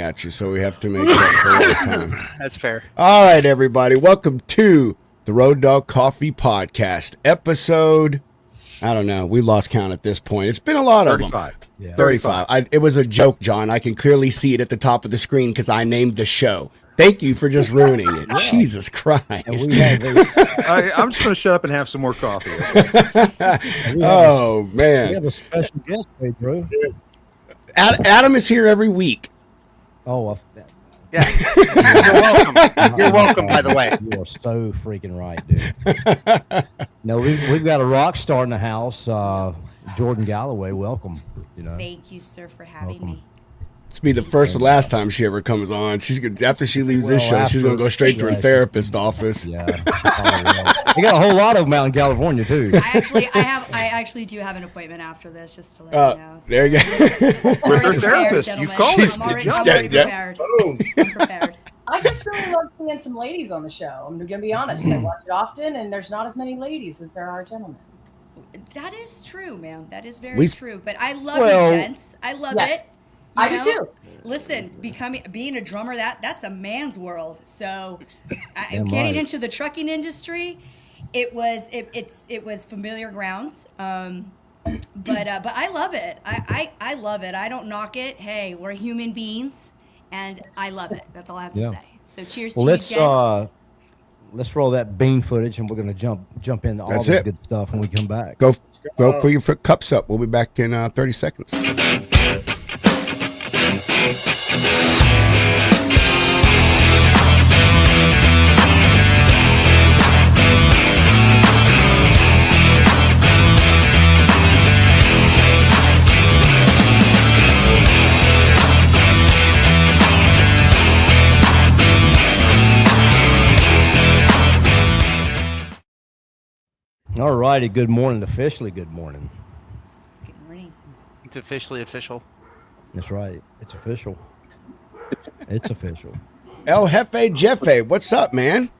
at you, so we have to make that for last time. That's fair. All right, everybody. Welcome to the Road Dog Coffee Podcast, episode, I don't know. We lost count at this point. It's been a lot of them. 35. Yeah. 35. It was a joke, John. I can clearly see it at the top of the screen because I named the show. Thank you for just ruining it. Jesus Christ. I'm just going to shut up and have some more coffee. Oh, man. We have a special guest today, Drew. Adam is here every week. Oh, Yeah. You're welcome. You're welcome, by the way. You are so freaking right, dude. No, we've got a rock star in the house, Jordan Galloway. Welcome. Thank you, sir, for having me. It's be the first and last time she ever comes on. She's gonna, after she leaves this show, she's gonna go straight to her therapist office. Yeah, you got a whole lot of them out in California too. I actually do have an appointment after this, just to let you know. So. There you go. With her therapist, you called I'm already prepared. I'm prepared. I just really love seeing some ladies on the show. I'm going to be honest. I watch it often, and there's not as many ladies as there are gentlemen. That is true, ma'am. That is very true. But I love you, gents. I love it. I do too. Listen, being a drummer, that's a man's world. So, getting into the trucking industry, it was familiar grounds. But I love it. I love it. I don't knock it. Hey, we're human beings, and I love it. That's all I have to say. So, cheers to you, gents. Let's roll that bean footage, and we're going to jump into all the good stuff when we come back. Go put your cups up. We'll be back in 30 seconds. All righty. Good morning. Officially, good morning. Good morning. It's officially official. That's right. It's official. It's official. El Jefe Jeffe, what's up, man?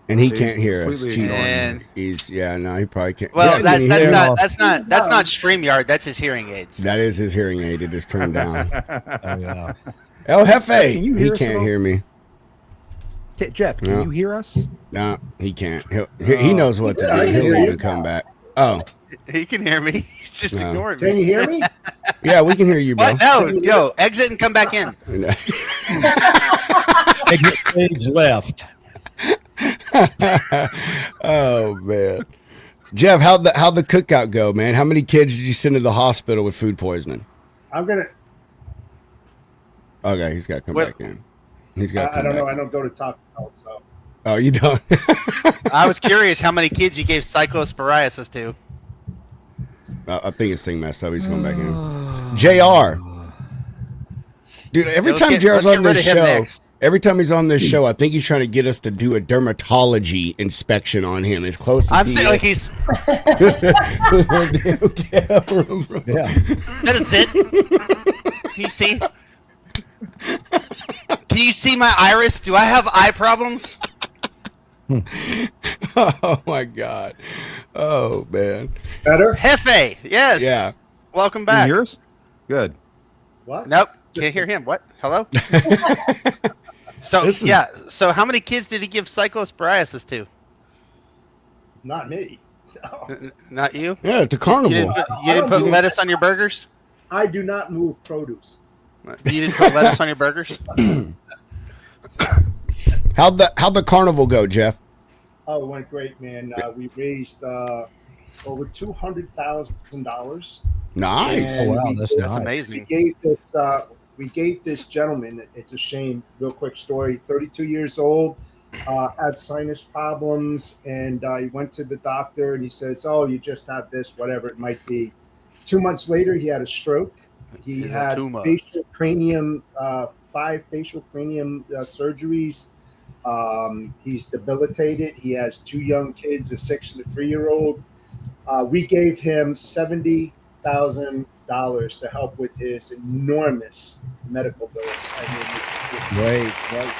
And he can't hear us. He probably can't. Well, that's not StreamYard. That's his hearing aids. That is his hearing aid. It is turned down. Oh, yeah. El Jefe, he can't hear me. Jeff, can you hear us? No, he can't. He knows what to do. He'll even come back. Oh. He can hear me. He's just ignoring me. Can you hear me? Yeah, we can hear you, bro. What? No, yo, exit and come back in. Exit stage left. Oh man, Jeff, how'd the cookout go, man? How many kids did you send to the hospital with food poisoning? Okay, he's got to come back in. He's got. I don't know. I don't go to Taco Bell, so. Oh, you don't? I was curious how many kids you gave cyclosporiasis to. I think his thing messed up. He's going back in. JR. Dude, every time JR's on this show, every time he's on this show, I think he's trying to get us to do a dermatology inspection on him as close as I'm saying like he's. Yeah. That is it. Can you see? Can you see my iris? Do I have eye problems? Oh my God. Oh man. Better? Jefe, yes. Yeah. Welcome Can back. you hear us? Good. What? Nope. Can't hear him. What? Hello? So how many kids did he give cyclosporiasis to? Not me. No. Not you? Yeah, it's a carnival. You didn't put lettuce on your burgers? I do not move produce. You didn't put lettuce on your burgers? How'd the carnival go, Jeff? Oh, it went great, man. We raised over $200,000. Nice. Oh, wow, that's nice. Amazing. We gave this gentleman. It's a shame. Real quick story. 32 years old, had sinus problems, and he went to the doctor, and he says, "Oh, you just have this, whatever it might be." 2 months later, he had a stroke. He had 5 facial cranium surgeries. He's debilitated. He has 2 young kids, a 6 and a 3-year-old. We gave him $70,000 to help with his enormous medical bills. Great. Wow.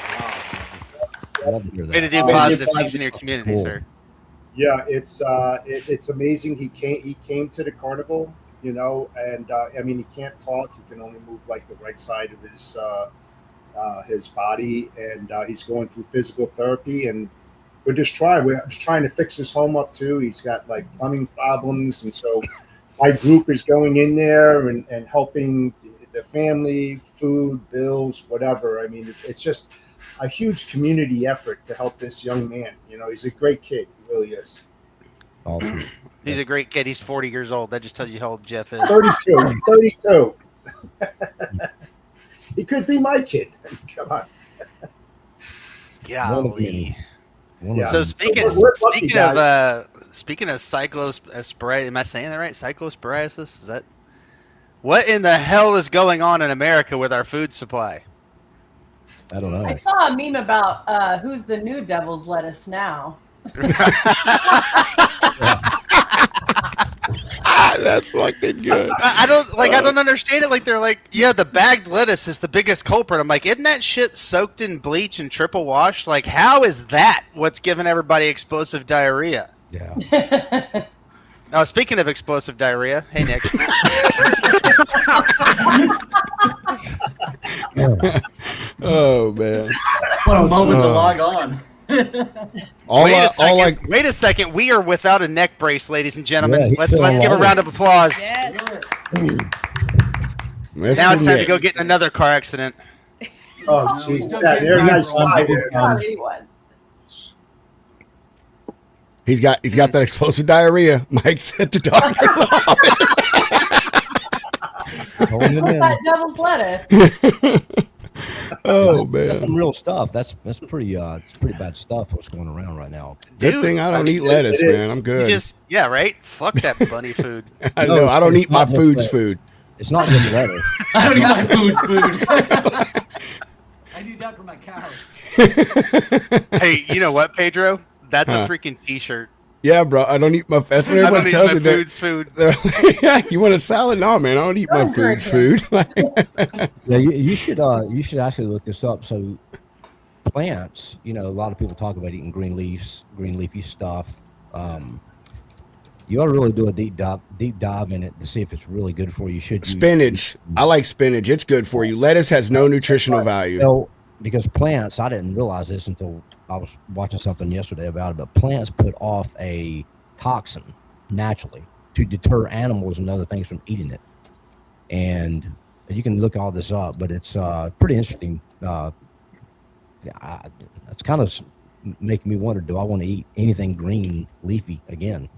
Way to do positive things in your community, sir. Yeah, it's amazing. He came to the carnival. you know, and I mean, he can't talk. He can only move like the right side of his body, and he's going through physical therapy, and we're just trying to fix his home up too. He's got like plumbing problems, and so my group is going in there and helping the family, food, bills, whatever. I mean, it's just a huge community effort to help this young man. You know, he's a great kid. He really is. Awesome. He's a great kid. He's 40 years old. That just tells you how old Jeff is. 32. He could be my kid. Come on. Golly. Yeah. So speaking of cyclosporiasis, am I saying that right? Cyclosporiasis? Is that what in the hell is going on in America with our food supply? I don't know. I saw a meme about who's the new devil's lettuce now. That's fucking good. I don't understand it. Like they're like, yeah, the bagged lettuce is the biggest culprit. I'm like, isn't that shit soaked in bleach and triple washed? Like, how is that what's giving everybody explosive diarrhea? Yeah. Now, speaking of explosive diarrhea, hey Nick. Oh man. What a moment to log on. Wait a second. We are without a neck brace, ladies and gentlemen. Yeah, let's give a round of applause. Yes. Now it's time to go get in another car accident. Oh, No, we jeez. still Yeah, get very back nice from guy it. there. Not anyone. He's got that explosive diarrhea. Mike's at the doctor's office. Holding it in. That devil's lettuce. Oh That's some man. real stuff. That's pretty it's pretty bad stuff what's going around right now. Good Dude, thing I don't eat lettuce, it is. man. I'm good. Yeah, right? Fuck that bunny food. I know. I don't it's eat my not just food's that. food. It's not just lettuce. I don't eat my food. I need that for my cows. Hey, you know what, Pedro? That's Huh. a freaking t-shirt. Yeah, bro. I don't eat my. That's what I everybody don't eat tells my you. food's food. Yeah, you want a salad? No, man. I don't eat my Don't food's encourage food. Yeah, you should actually look this up. So plants, a lot of people talk about eating green leafy stuff. You ought to really do a deep dive in it to see if it's really good for you. You should use- Spinach. I like spinach. It's good for you. Lettuce has no nutritional value. Well, because plants, I didn't realize this until I was watching something yesterday about it, but plants put off a toxin naturally to deter animals and other things from eating it. And you can look all this up, but it's pretty interesting. It's kind of making me wonder, do I want to eat anything green leafy again?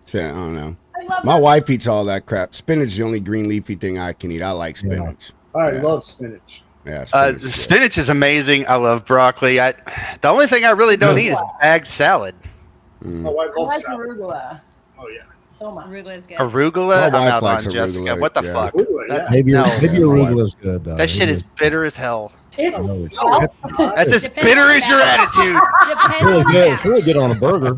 So, I don't know. I love My that. wife eats all that crap. Spinach is the only green leafy thing I can eat. I like spinach. I Yeah. love spinach. Yeah, spinach is good. Spinach is amazing. I love broccoli. The only thing I really don't eat is bagged salad. Mm. Oh, I I love like salad. arugula Oh, yeah. so much. Arugula is good. Arugula? My I'm wife out likes on Jessica. arugula, What the yeah. fuck? Arugula, That's, yeah. Maybe no. arugula is good though. That shit is bitter as hell. It's No, it's- well, That's as Depends bitter on as your that. attitude. Depends really on good. It's that. really good on a burger.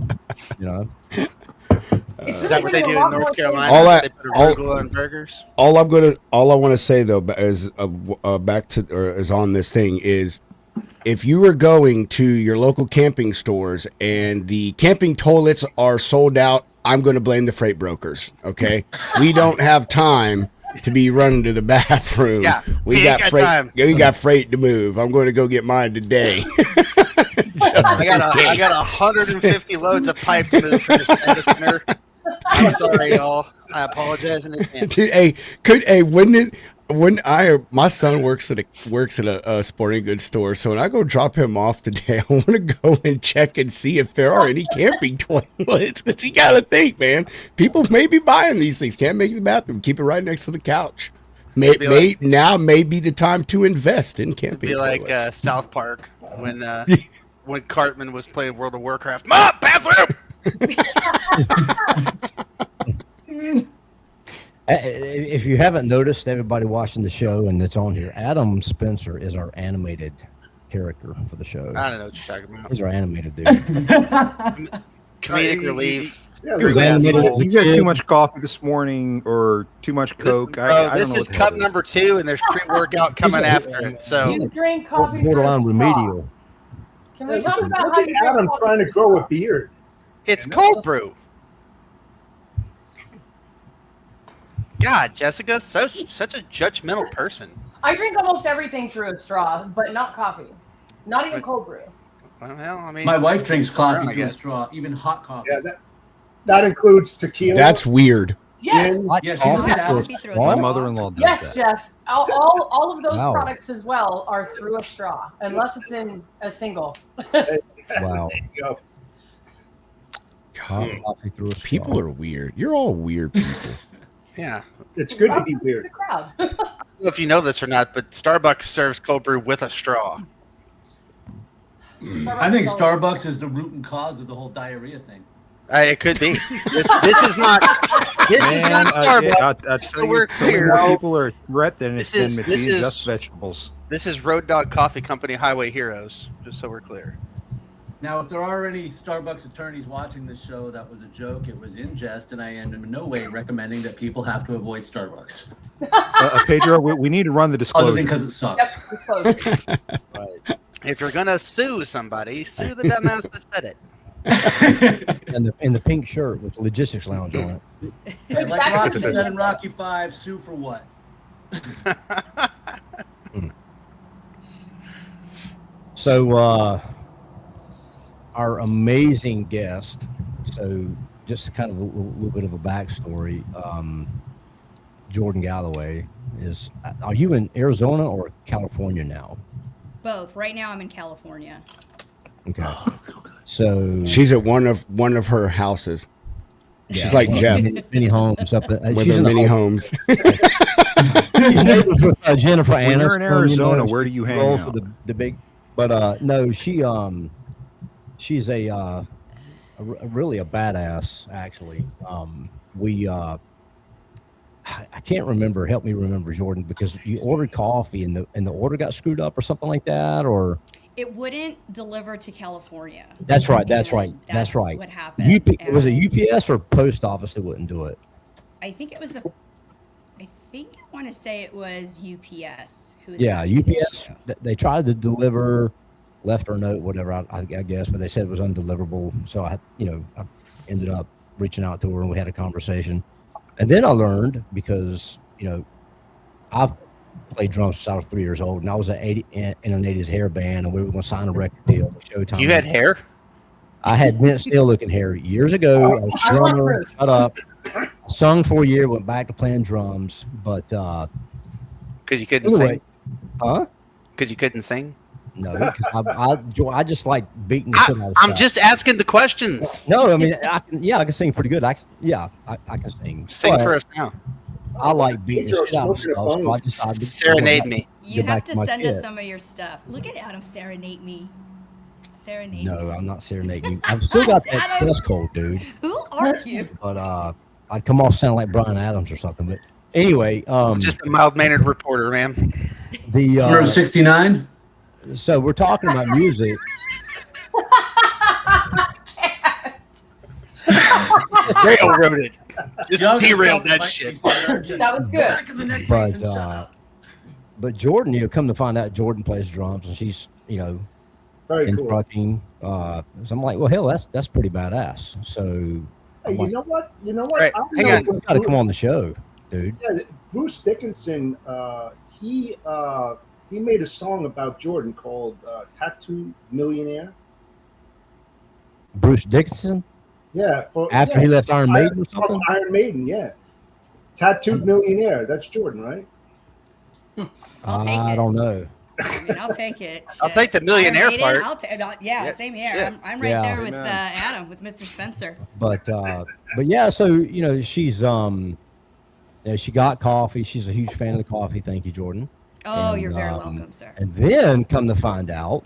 it's Is that what they do in North Carolina? All that- They put all- arugula on burgers? All I want to say though is back to or is on this thing is, if you were going to your local camping stores and the camping toilets are sold out, I'm going to blame the freight brokers. Okay, we don't have time to be running to the bathroom. Yeah, we we got ain't got freight. time. We got freight to move. I'm going to go get mine today. I got 150 loads of pipe to move for this data center. I'm sorry, y'all. I apologize in advance. Dude, my son works at a sporting goods store, so when I go drop him off today, I want to go and check and see if there are any camping toilets. Because you got to think, man, people may be buying these things. Can't make the bathroom. Keep it right next to the couch. Now may be the time to invest in camping Be like toilets. South Park when Cartman was playing World of Warcraft. Mom, bathroom. If you haven't noticed, everybody watching the show and it's on here, Adam Spencer is our animated character for the show. I don't know what you're talking about. He's our animated dude. Comedic relief. Yeah, Three look at ways. that. He's had too much coffee this morning or too much Coke. I don't This know is what the cup hell number 2, and there's pre-workout coming after it. So you drink coffee. Borderline for a remedial. walk. Can we talk about Look how at you Adam drink coffee? trying to grow a beard. it's cold brew. God, Jessica, such a judgmental person. I drink almost everything through a straw, but not coffee. Not even cold brew. Well, I mean, My wife drinks coffee I through a guess. straw, even hot coffee. Yeah, that includes tequila. That's weird. Yes. gin. Yeah, she's a savage. Coffee through a My straw. mother-in-law does Yes, that. Jeff. All of those Wow. products as well are through a straw, unless it's in a single. Wow. You know, Hot coffee through a straw. People are weird. You're all weird people. Yeah. it's good to be Welcome weird. the crowd. I don't know if you know this or not, but Starbucks serves cold brew with a straw. I think Starbucks is the root and cause of the whole diarrhea thing. It could be. This is not. This is not Starbucks. I So tell we're you, so many clear. more people are a threat than This it's is- been this between is- just vegetables. This is Road Dog Coffee Company Highway Heroes. Just so we're clear. Now, if there are any Starbucks attorneys watching this show, that was a joke. It was in jest, and I am in no way recommending that people have to avoid Starbucks. Pedro, we need to run the Other disclosure. than because it Yep, sucks. we closed. Right. If you're gonna sue somebody, sue the dumbass that said it. And the pink shirt with the logistics lounge on it. And like Rocky said in Rocky 5, sue for what? So our amazing guest. So just kind of a little bit of a backstory. Jordan Galloway is. Are you in Arizona or California now? Both. Right now, I'm in California. Okay. So She's at one of her houses She's like Jeff mini homes up there. with She's her in the mini home. homes. She's neighbors with Jennifer When you're in Aniston, Arizona, where do you hang roll out? for the big, but no, she's really a badass actually. I can't remember. Help me remember, Jordan, because you ordered coffee and the order got screwed up or something like that, or It wouldn't deliver to California. that's right. That's And right. That's right. What happened? Was it And UPS or post office that wouldn't do it? I think it was I want to say it was UPS. Who was Yeah, having the UPS. issue. They tried to deliver, left or note, whatever. I guess, but they said it was undeliverable. So I ended up reaching out to her and we had a conversation. And then I learned because I've played drums since I was 3 years old, and I was in an 80s hair band, and we were going to sign a record deal with Showtime. You had hair? I had Mint Steel looking hair years ago. I was a drummer. Shut up. Sung for a year, went back to playing drums, but Because you couldn't anyway, sing? huh? Because you couldn't sing? No, 'cause I just like beating the shit out of I'm stuff. just asking the questions. No, I mean I can sing pretty good. I can sing. Sing But for us now. I like beating the Pedro shit out of smoking a stuff. So I bone. decided to Serenade me. You Get have back to to my send us shit. some of your stuff. Look at Adam serenade me. Serenade No, me. I'm not serenading you. I've still got that Adam. chest cold, dude. Who are you? But I'd come off sounding like Brian Adams or something. But anyway, Just a mild-mannered reporter, man. the Row 69? so we're talking about music. Railroaded. Just Young derailed as that fuck, shit. That was good. Back of the neck brace and shut up. But Jordan, come to find out, Jordan plays drums, and she's Very in cool. trucking. So I'm like, well, hell, that's pretty badass. So Hey, you know what? Right, I don't hang know on. you got to come on the show, dude. Yeah, Bruce Dickinson, he made a song about Jordan called "Tattoo Millionaire." Bruce Dickinson, Yeah, after he left Iron Maiden or something. Iron Maiden, yeah. "Tattooed Millionaire." That's Jordan, right? I'll take I it. don't know. I mean, I'll take it. I'll Shit. take the millionaire Iron Maiden, part. Yeah, Yeah, same here. shit. I'm right Yeah. there with Amen. Adam, with Mr. Spencer. But yeah, so she's she got coffee. She's a huge fan of the coffee. Thank you, Jordan. Oh, And, you're very welcome, sir. And then come to find out,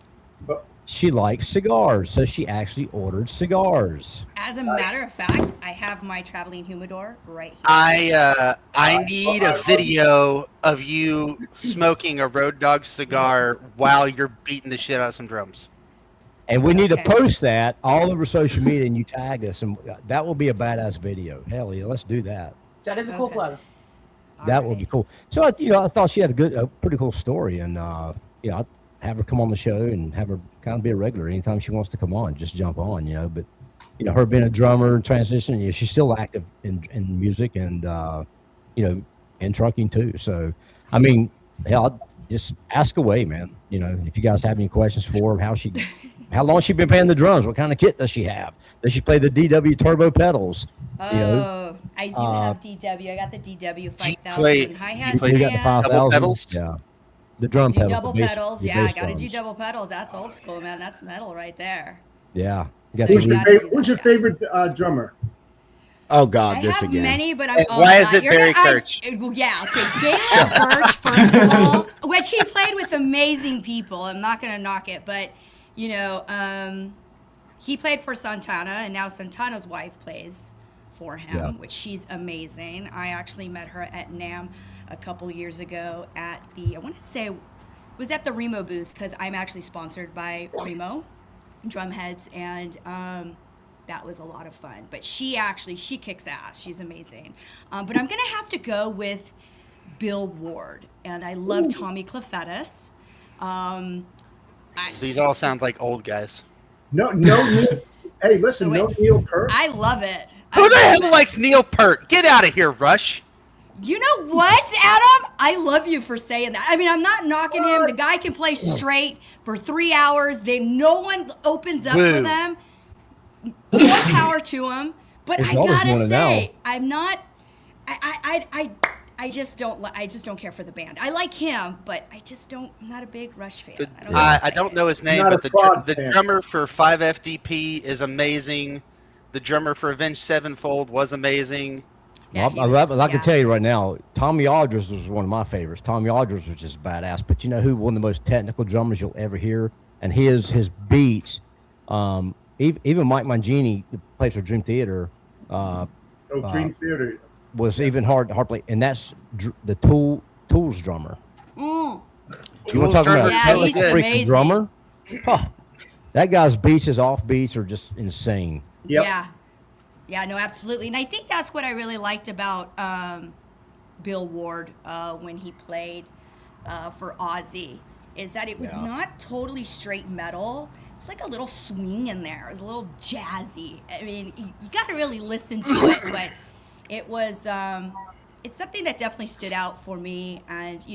But- she likes cigars, so she actually ordered cigars. As a matter of fact, I have my traveling humidor right here. I need a video of you smoking a Road Dog cigar while you're beating the shit out of some drums. And we need Okay. to post that all over social media, and you tag us, and that will be a badass video. Hell yeah, let's do that. That is a cool Okay. plug. That would be cool. So I thought she had a pretty cool story, and I'd have her come on the show and have her kind of be a regular anytime she wants to come on. Just jump on, But her being a drummer and transition, she's still active in music, and in trucking too. So, I mean, hell, just ask away, man. If you guys have any questions for him, how long she been playing the drums? What kind of kit does she have? Does she play the DW turbo pedals? Oh, I do have DW. I got the DW 5000 hi-hats. You got the 5000? Double pedals? Yeah. The drum do pedals. double pedals. Yeah, I got to do drums. double pedals. That's old school, man. That's metal right there. Yeah. Who's your favorite drummer? Oh God, I this have again. many, but why is it Barry Kirch? Yeah, okay. Barry Kirch, first of all, which he played with amazing people. I'm not going to knock it, but, he played for Santana, and now Santana's wife plays for him, which she's amazing. I actually met her at NAMM a couple years ago at I want to say, it was at the Remo booth, because I'm actually sponsored by Remo Drumheads, and that was a lot of fun. But she kicks ass. She's amazing. But I'm going to have to go with Bill Ward. And I love Tommy Clefettis. These all sound like old guys. No. Hey, listen, no Neil Peart. I love it. Who the hell likes Neil Peart? Get out of here, Rush. You know what, Adam? I love you for saying that. I mean, I'm not knocking him. The guy can play straight for 3 hours. No one opens up for them. More power to him, but I gotta say, I'm not. I just don't care for the band. I like him, but I'm not a big Rush fan. I don't know his name, but the drummer for 5FDP is amazing. The drummer for Avenged Sevenfold was amazing. Yeah, I can tell you right now, Tommy Aldridge was one of my favorites. Tommy Aldridge was just badass. But you know who? One of the most technical drummers you'll ever hear, and his beats. Even Mike Mangini, who plays for Dream Theater. Dream Theater was even hard to play, and that's the Tools drummer. You want to talk about a freaking drummer? Huh. That guy's beats, his off beats are just insane. Yep. Yeah, no, absolutely. And I think that's what I really liked about Bill Ward when he played for Ozzy, is that it was not totally straight metal. It's like a little swing in there. It was a little jazzy. I mean, you got to really listen to it, but it was, it's something that definitely stood out for me. And,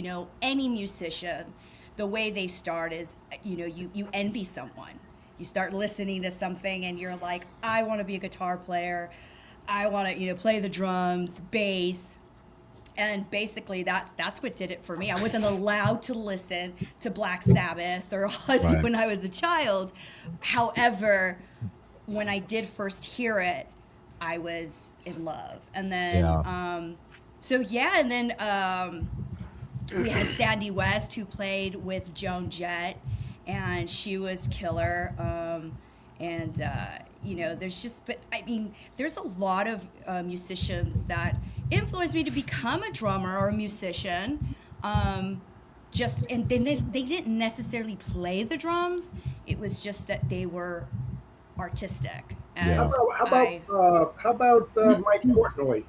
any musician, the way they start is, you envy someone. You start listening to something and you're like, I want to be a guitar player. I want to, play the drums, bass. And basically that's what did it for me. I wasn't allowed to listen to Black Sabbath or Ozzy when I was a child. However, when I did first hear it, I was in love. And then, we had Sandy West, who played with Joan Jett, and she was killer. There's a lot of musicians that influenced me to become a drummer or a musician. And they didn't necessarily play the drums. It was just that they were artistic. And How about Mike Portnoy?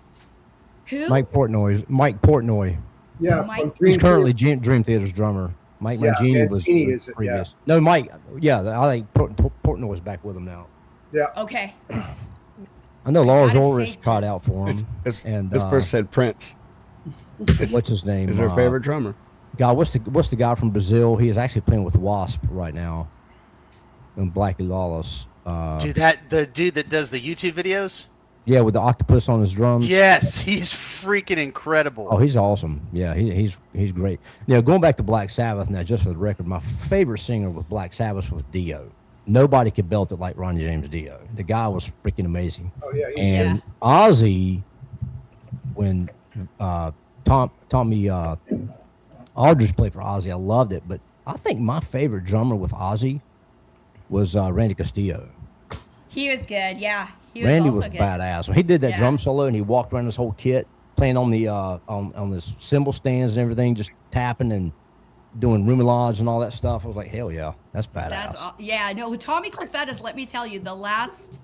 who? Mike Portnoy. Yeah, He's currently Dream Theater's drummer. Mike Mangini was previous. Yeah. No, Mike. Yeah, I think Portnoy's back with him now. Yeah. Okay. I know Lars Ulrich tried out for him. This person said Prince. What's his name? Is their favorite drummer? God, what's the guy from Brazil? He is actually playing with Wasp right now. And Blackie Lawless. The dude that does the YouTube videos? Yeah, with the octopus on his drums. Yes, he's freaking incredible. Oh, he's awesome. Yeah, he's great. Now, going back to Black Sabbath, now just for the record, my favorite singer with Black Sabbath was Dio. Nobody could belt it like Ronnie James Dio. The guy was freaking amazing. Oh yeah. And Ozzy, when Tommy Aldridge played for Ozzy, I loved it. But I think my favorite drummer with Ozzy was Randy Castillo. He was good, yeah. Randy was badass. When he did that drum solo and he walked around his whole kit, playing on the on this cymbal stands and everything, just tapping and doing roulades and all that stuff. I was like, hell yeah, that's badass. With Tommy Clefettis, let me tell you, the last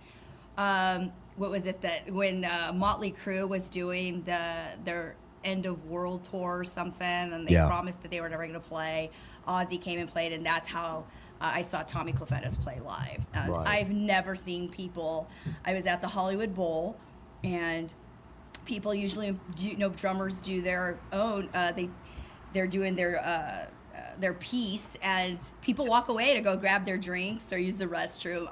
what was it that when Motley Crue was doing their end of world tour or something, and they promised that they were never going to play, Ozzy came and played, and that's how I saw Tommy Clefettis play live. I've never seen people. I was at the Hollywood Bowl, and people usually drummers do their own. They're doing their piece, and people walk away to go grab their drinks or use the restroom.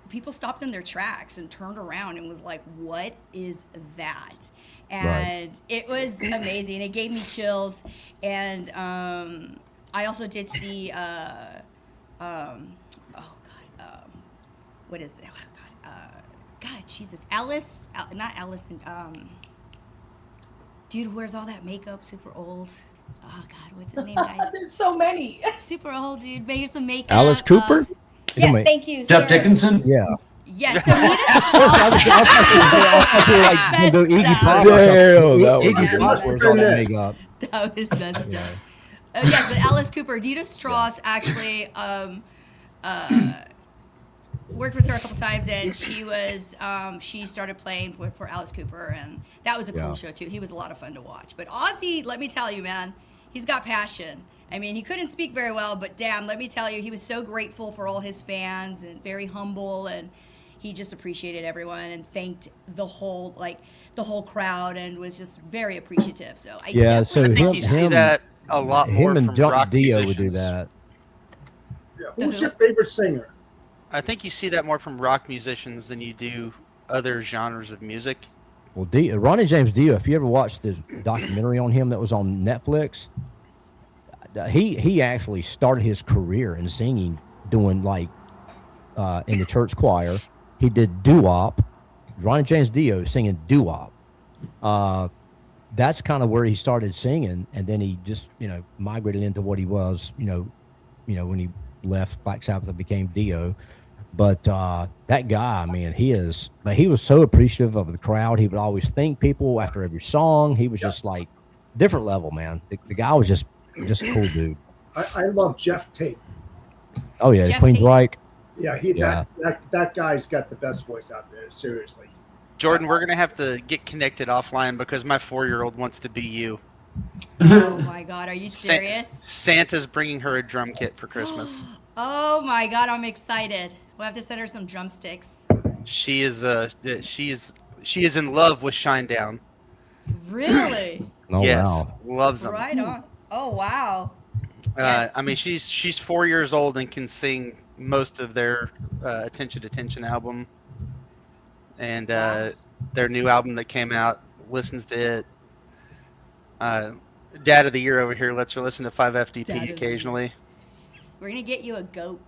People stopped in their tracks and turned around and was like, "What is that?" And It was amazing. It gave me chills, and I also did see. What is it? Oh, God, Jesus, not Allison. Dude who wears all that makeup, super old. Oh God, what's his name, guys? There's so many. Super old dude, wears some makeup. Alice Cooper? Yes, thank you, Jeff sir. Dickinson? Yes, so he that was messed up. Yes, but Alice Cooper, Dita Strauss actually worked with her a couple times, and she started playing for Alice Cooper, and that was a cool show too. He was a lot of fun to watch. But Ozzy, let me tell you, man, he's got passion. I mean, he couldn't speak very well, but damn, let me tell you, he was so grateful for all his fans and very humble, and he just appreciated everyone and thanked the whole crowd and was just very appreciative. So I think you see that a lot more and from John rock Dio musicians. would do that. Yeah. Who's your favorite singer? I think you see that more from rock musicians than you do other genres of music. Well, Ronnie James Dio, if you ever watched the documentary on him that was on Netflix, he actually started his career in singing, doing in the church choir. He did doo-wop. Ronnie James Dio singing doo-wop. That's kind of where he started singing, and then he just migrated into what he was. When he left Black Sabbath and became Dio. But that guy, man, he was so appreciative of the crowd. He would always thank people after every song. He was just like different level, man. The guy was just a cool dude. I love Jeff Tate. Oh yeah, Queensryche. Yeah, that guy's got the best voice out there. Seriously. Jordan, we're gonna have to get connected offline because my 4-year-old wants to be you. Oh my God, are you serious? Santa's bringing her a drum kit for Christmas. Oh my God, I'm excited. We'll have to send her some drumsticks. She is in love with Shinedown. Really? Oh yes, wow. loves them. Right on. Oh wow. Yes. I mean, she's 4 years old and can sing most of their Attention Detention album, and their new album that came out. Listens to it. Dad of the Year over here lets her listen to 5FDP occasionally. We're gonna get you a goat.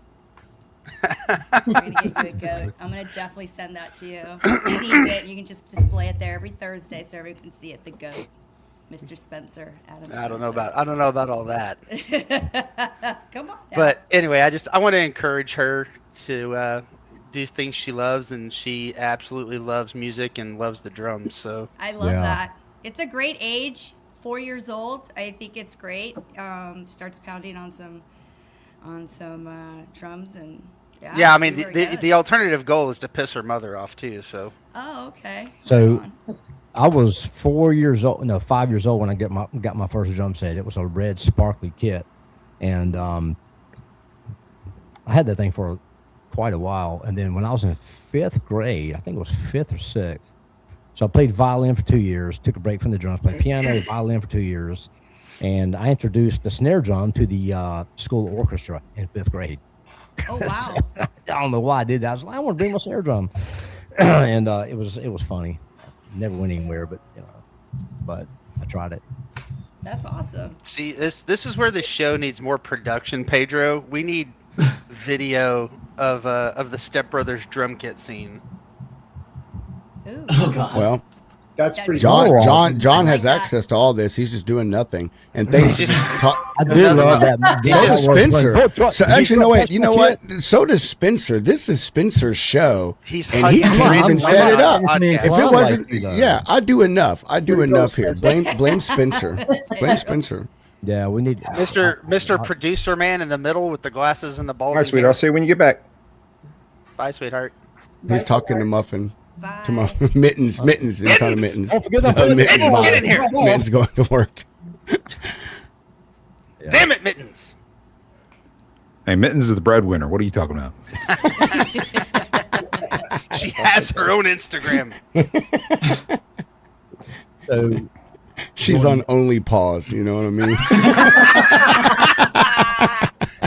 We're gonna get you a goat. I'm gonna definitely send that to you. He needs it. You can just display it there every Thursday so everyone can see it. The goat, Mr. Spencer, Adam Spencer. I don't know about all that. Come on. Now. But anyway, I want to encourage her to do things she loves, and she absolutely loves music and loves the drums. So I love that. It's a great age. 4 years old. I think it's great. Starts pounding on some drums and I mean the alternative goal is to piss her mother off too. So. Oh, okay. So, I was 5 years old when I got my first drum set. It was a red sparkly kit, and I had that thing for quite a while. And then when I was in 5th grade, I think it was 5th or 6th. So I played violin for 2 years, took a break from the drums, played piano, violin for 2 years, and I introduced the snare drum to the school orchestra in 5th grade. Oh wow! I don't know why I did that. I was like, I want to bring my snare drum, and it was funny. Never went anywhere, but I tried it. That's awesome. See, this is where the show needs more production, Pedro. We need video of the Step Brothers drum kit scene. Ooh. Oh God. Well, That's pretty John has access to all this. He's just doing nothing. And thanks to I do love that. so does Spencer. So actually, no wait. You know what? So does Spencer. This is Spencer's show, and he can't even set it up. If it wasn't, I do enough. I do enough here. Blame Spencer. Blame Spencer. Yeah, we need Mr. Producer Man in the middle with the glasses and the ball. All right, sweetheart. I'll see you when you get back. Bye, sweetheart. He's talking to Muffin. Bye. To Mittens. Mittens. Mittens Get in here. Mittens going to work. Damn it, Mittens. Hey, Mittens is the breadwinner. What are you talking about? She has her own Instagram. So She's on only pause. You know what I mean?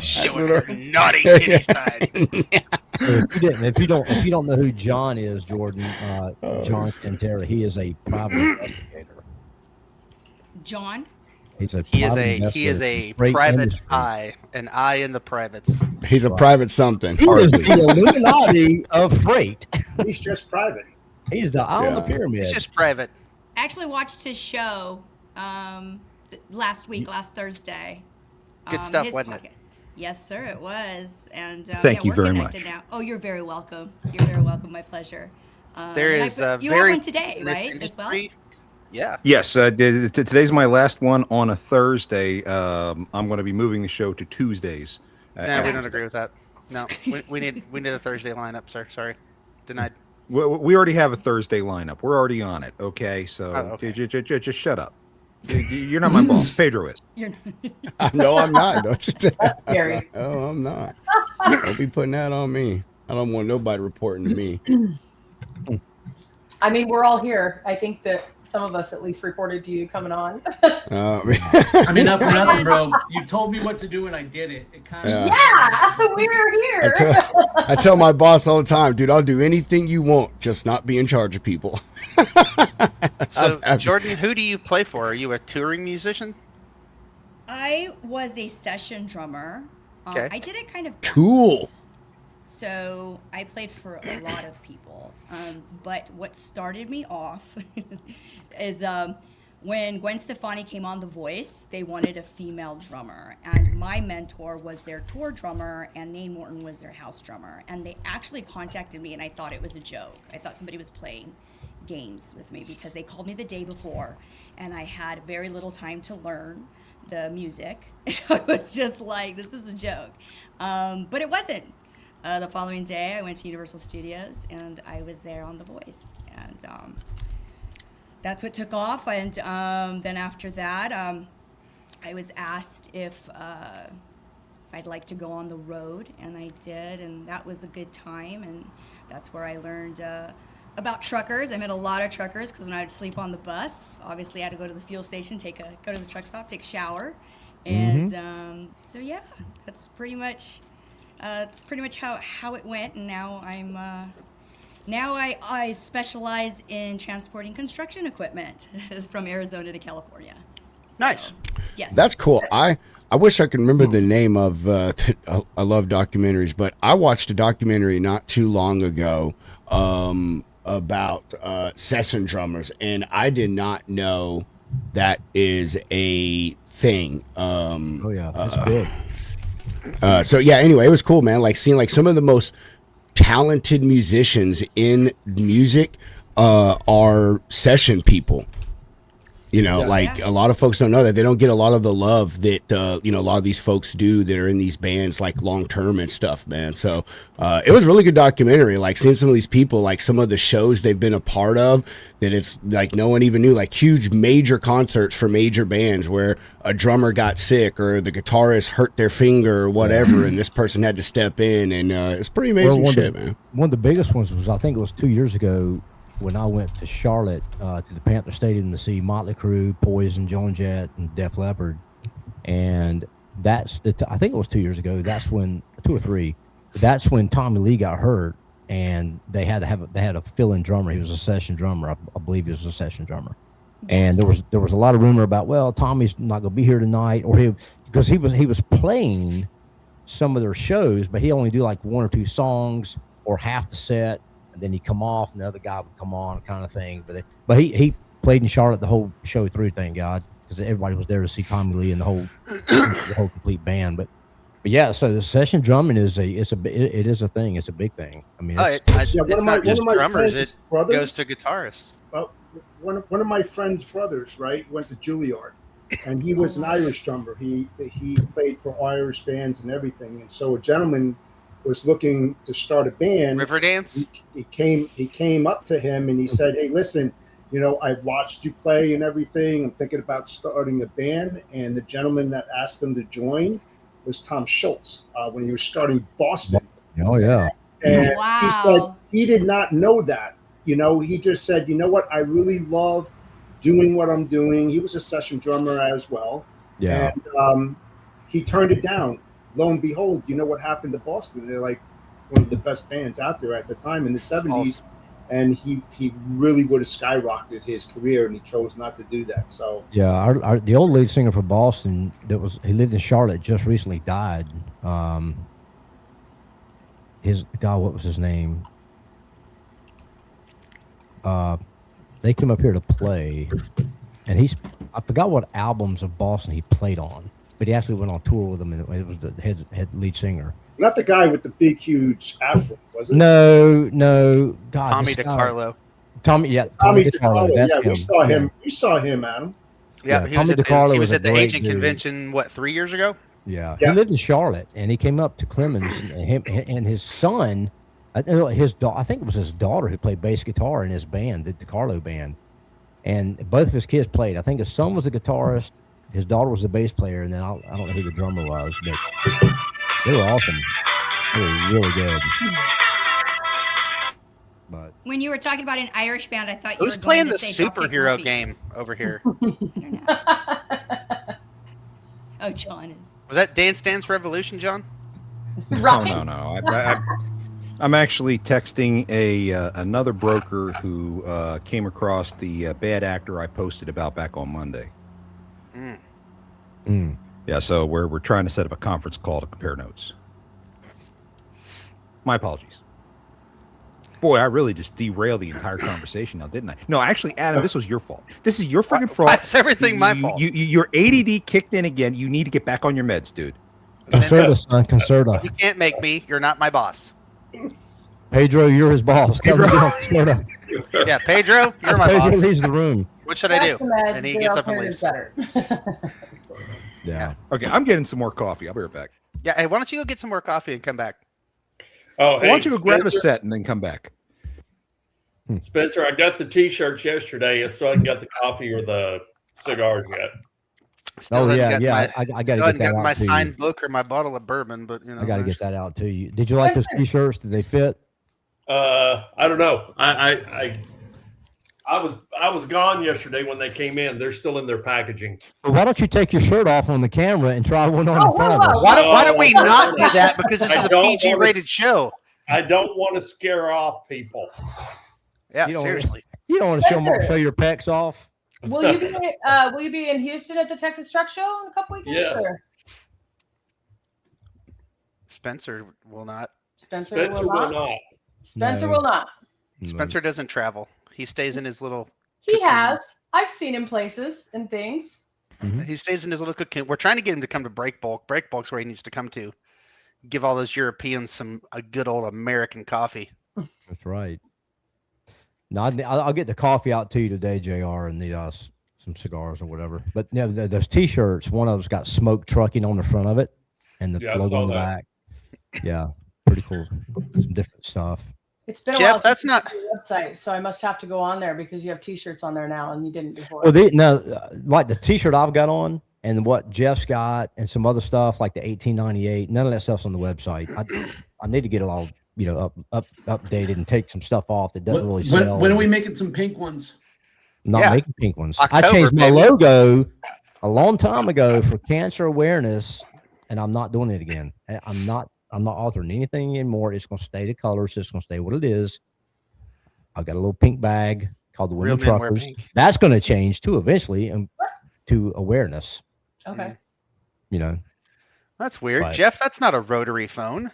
Showing her naughty kitty side. So if you don't know who John is, Jordan, John Cantera, he is a private investigator. John? He is a private eye, an eye in the privates. He's a private something. He is the Illuminati of freight. He's just private. He's the eye on the pyramid. He's just private. I actually watched his show last Thursday. Good stuff, wasn't it? Yes, sir, it was. And thank you very much. Now. Oh, you're very welcome. You're very welcome. My pleasure. There is you have one today, right? As well. Yeah. Yes. Today's my last one on a Thursday. I'm going to be moving the show to Tuesdays. No, we don't agree with that. No, we need a Thursday lineup, sir. Sorry, denied. We already have a Thursday lineup. We're already on it. Okay, so okay. Just shut up. You're not my boss. Pedro is. No, I'm not. Don't you tell. Gary. Oh, I'm not. Don't be putting that on me. I don't want nobody reporting to me. I mean, we're all here. I think that some of us at least reported to you coming on. I mean, not for nothing, bro. You told me what to do and I did it. It kind of We're here. I tell my boss all the time, dude, I'll do anything you want, just not be in charge of people. So, Jordan, who do you play for? Are you a touring musician? I was a session drummer. Okay. I did it kind of Cool. So I played for a lot of people. But what started me off is when Gwen Stefani came on The Voice, they wanted a female drummer. And my mentor was their tour drummer, and Nate Morton was their house drummer. And they actually contacted me, and I thought it was a joke. I thought somebody was playing games with me because they called me the day before, and I had very little time to learn the music. I was just like, this is a joke. But it wasn't. The following day, I went to Universal Studios, and I was there on The Voice, and that's what took off. And then after that, I was asked if I'd like to go on the road, and I did, and that was a good time, and that's where I learned about truckers. I met a lot of truckers because when I would sleep on the bus, obviously I had to go to the fuel station, go to the truck stop, take a shower, and so yeah, that's pretty much. It's pretty much how it went, and now I specialize in transporting construction equipment from Arizona to California. So, nice. Yes. That's cool. I wish I could remember the name of. I love documentaries, but I watched a documentary not too long ago about session drummers, and I did not know that is a thing. Oh yeah, that's big. So yeah, anyway, it was cool, man. Like seeing like some of the most talented musicians in music are session people. You know, a lot of folks don't know that. They don't get a lot of the love that a lot of these folks do that are in these bands like long term and stuff, man. So it was a really good documentary. Like seeing some of these people, like some of the shows they've been a part of, that it's like no one even knew, like huge major concerts for major bands where a drummer got sick or the guitarist hurt their finger or whatever, and this person had to step in, and it's pretty amazing shit, man. One of the biggest ones was, I think it was 2 years ago, when I went to Charlotte to the Panther Stadium to see Motley Crue, Poison, Joan Jett, and Def Leppard, and that's I think it was 2 years ago. That's when 2 or 3. That's when Tommy Lee got hurt, and they had a fill-in drummer. He was a session drummer. I believe he was a session drummer, and there was a lot of rumor about, well, Tommy's not going to be here tonight, or because he was playing some of their shows, but he only do like 1 or 2 songs or half the set. Then he'd come off, and the other guy would come on, kind of thing. But he played in Charlotte the whole show through, thank God, because everybody was there to see Tommy Lee and the whole complete band. But yeah, so the session drumming is a thing. It's a big thing. I mean, it's not just drummers; it goes to guitarists. Well, one of my friend's brothers, right, went to Juilliard, and he was an Irish drummer. He played for Irish bands and everything. And so a gentleman was looking to start a band. Riverdance. He came up to him and he said, "Hey, listen, I've watched you play and everything. I'm thinking about starting a band." And the gentleman that asked him to join was Tom Schultz when he was starting Boston. Oh yeah. And he said he did not know that. He just said, "You know what? I really love doing what I'm doing. He was a session drummer as well. Yeah. And he turned it down. Lo and behold, you know what happened to Boston? They're like one of the best bands out there at the time in the 70s. And he really would have skyrocketed his career, and he chose not to do that. So yeah, the old lead singer for Boston he lived in Charlotte, just recently died. What was his name? They came up here to play, and I forgot what albums of Boston he played on, but he actually went on tour with them, and it was the head lead singer. Not the guy with the big, huge afro, was it? No. God, Tommy DiCarlo. Tommy DiCarlo. Yeah, we saw him. We saw him, Adam. Yeah, he was at the Agent Convention, 3 years ago? Yeah, he lived in Charlotte, and he came up to Clemens, and his son, I think it was his daughter who played bass guitar in his band, the DiCarlo band, and both of his kids played. I think his son was the guitarist, his daughter was the bass player, and then I don't know who the drummer was, but they were awesome. They were really good. But when you were talking about an Irish band, I thought you were playing going the to say superhero game over here. I don't know. Oh, John is. Was that Dance Dance Revolution, John? Right. No. I'm actually texting another broker who came across the bad actor I posted about back on Monday. Yeah, so we're trying to set up a conference call to compare notes. My apologies. Boy, I really just derailed the entire conversation now, didn't I? No, actually, Adam, this was your fault. This is your freaking fault. That's everything my fault. Your ADD kicked in again. You need to get back on your meds, dude. Concerta, son, Concerta. You can't make me. You're not my boss. Pedro, you're his boss. Yeah, Pedro, you're my Pedro boss. leaves the room. What should I do? And he gets up and leaves. Yeah. Okay, I'm getting some more coffee. I'll be right back. Yeah, hey, why don't you go get some more coffee and come back? Oh, hey, why don't you go grab a Spencer? set and then come back? Spencer, I got the T-shirts yesterday. I still haven't got the coffee or the cigars yet. Still I haven't got to get that out my to you. signed book or my bottle of bourbon, but I got to get that out to you. Did you like those T-shirts? Did they fit? I don't know. I was gone yesterday when they came in. They're still in their packaging. Well, why don't you take your shirt off on the camera and try one on in front of us? Why don't we not do that? Because this is a PG-rated show. I don't want to scare off people. Yeah, seriously. You don't want to show your pecs off. Will you be in Houston at the Texas Truck Show in a couple weekends? Yes. Or? Spencer will not. Spencer will not. Spencer No. will not. Spencer doesn't travel. He stays in his little. He has. I've seen him places and things. He stays in his little cocoon. We're trying to get him to come to Break Bulk. Break Bulk's where he needs to come to. Give all those Europeans a good old American coffee. That's right. No, I'll get the coffee out to you today, JR, and some cigars or whatever. But yeah, those T-shirts, one of them's got smoke trucking on the front of it and the logo on the back. Yeah, pretty cool. Some different stuff. It's been a Jeff, while that's since not I your website, so I must have to go on there because you have T-shirts on there now, and you didn't before. Well, like the T-shirt I've got on, and what Jeff's got, and some other stuff like the 1898. None of that stuff's on the website. I need to get it all, updated and take some stuff off that doesn't really sell. When are we making some pink ones? Not making pink ones. October, I changed my baby. logo a long time ago for cancer awareness, and I'm not doing it again. I'm not altering anything anymore. It's going to stay the colors. It's going to stay what it is. I've got a little pink bag called the Women Real men wear Truckers. pink. That's going to change too eventually, and to awareness. Okay. That's weird. Right. Jeff, that's not a rotary phone.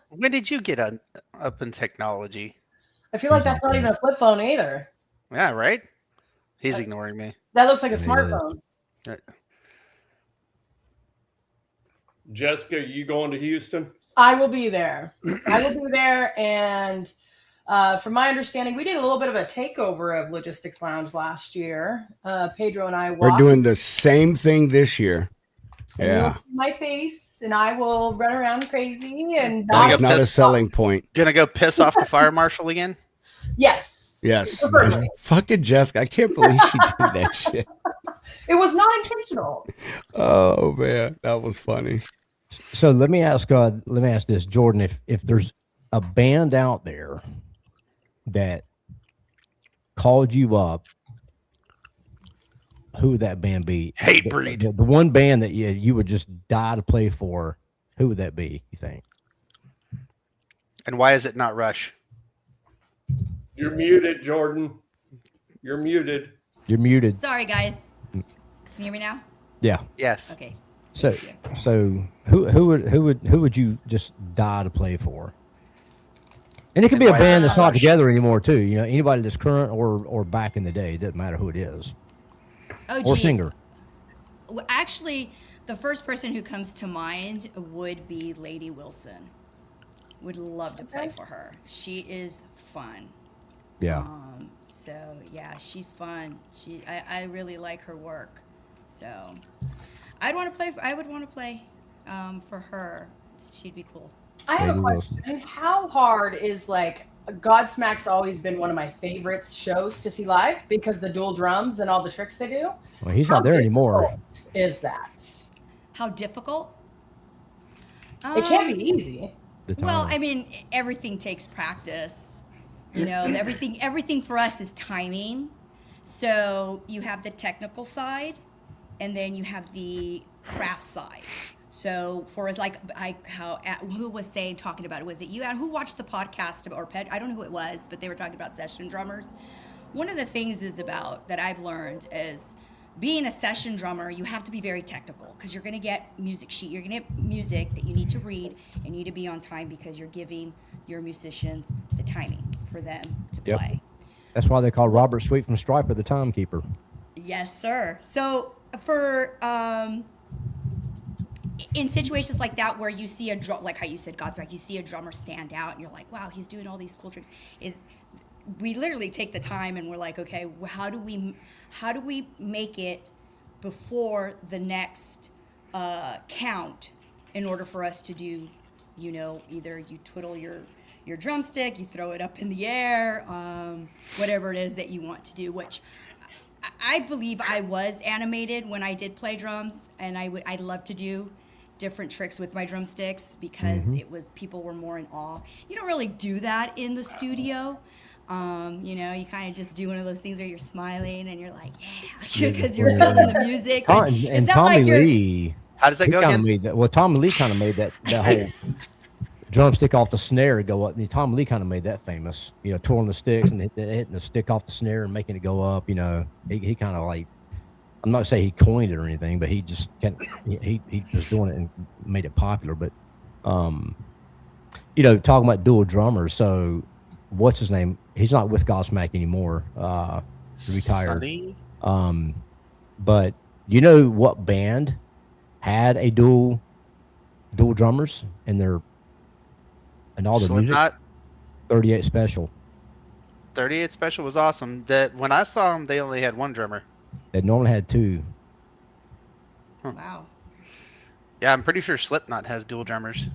When did you get up in technology? I feel like that's not even a flip phone either. Yeah, right? He's ignoring me. That looks like a It is. smartphone. Jessica, you going to Houston? I will be there. And from my understanding, we did a little bit of a takeover of Logistics Lounge last year. Pedro and I We're doing the same thing this year. and you'll Yeah. see my face, and I will run around crazy and That's not a pissed selling point. Gonna go piss off the fire marshal again? Yes. Yes. Preferably. Fucking Jessica. I can't believe she did that shit. It was not intentional. Oh, man. That was funny. So let me ask this, Jordan, if there's a band out there that called you up, who would that band be? Hatebreed. The one band that you would just die to play for, who would that be, you think? And why is it not Rush? You're muted, Jordan. You're muted. You're muted. Sorry, guys. Can you hear me now? Yeah. Yes. Okay. So who would you just die to play for? And it could be a band that's not together anymore too. You know, anybody that's current or back in the day. It doesn't matter who it is. Oh, or singer. Well, actually, the first person who comes to mind would be Lady Wilson. Would love to play for her. She is fun. Yeah. So yeah, she's fun. I really like her work. So I would want to play for her. She'd be cool. I have a question. How hard is Godsmack's always been one of my favorite shows to see live because the dual drums and all the tricks they do. Well, he's not there anymore. Is that? How difficult? It can't be easy. Well, I mean, everything takes practice. You know, everything for us is timing. So you have the technical side, and then you have the craft side. So for who was talking about it? Was it you? Who watched the podcast or Ped? I don't know who it was, but they were talking about session drummers. One of the things that I've learned is being a session drummer, you have to be very technical because you're going to get music sheet. You're going to get music that you need to read and you need to be on time because you're giving your musicians the timing for them to play. That's why they call Robert Sweet from Striper the timekeeper. Yes, sir. So for in situations like that where you see like how you said Godsmack, you see a drummer stand out and you're like, wow, he's doing all these cool tricks. We literally take the time and we're like, okay, how do we make it before the next count in order for us to do, either you twiddle your drumstick, you throw it up in the air, whatever it is that you want to do, which I believe I was animated when I did play drums, and I'd love to do different tricks with my drumsticks because people were more in awe. You don't really do that in the studio. You kind of just do one of those things where you're smiling and you're like, yeah, because you're feeling the music. And Tommy Lee. How does that go again? Tommy Lee kind of made that whole drumstick off the snare go up. Tommy Lee kind of made that famous. Twirling the sticks and hitting the stick off the snare and making it go up. He kind of I'm not saying he coined it or anything, but he just he was doing it and made it popular. But talking about dual drummers, so what's his name? He's not with Godsmack anymore. Retired. Sonny? But what band had a dual drummers in their and all the Slipknot? music? 38 Special. 38 Special was awesome. That when I saw them, they only had one drummer. They normally had two. Huh. Wow. Yeah, I'm pretty sure Slipknot has dual drummers.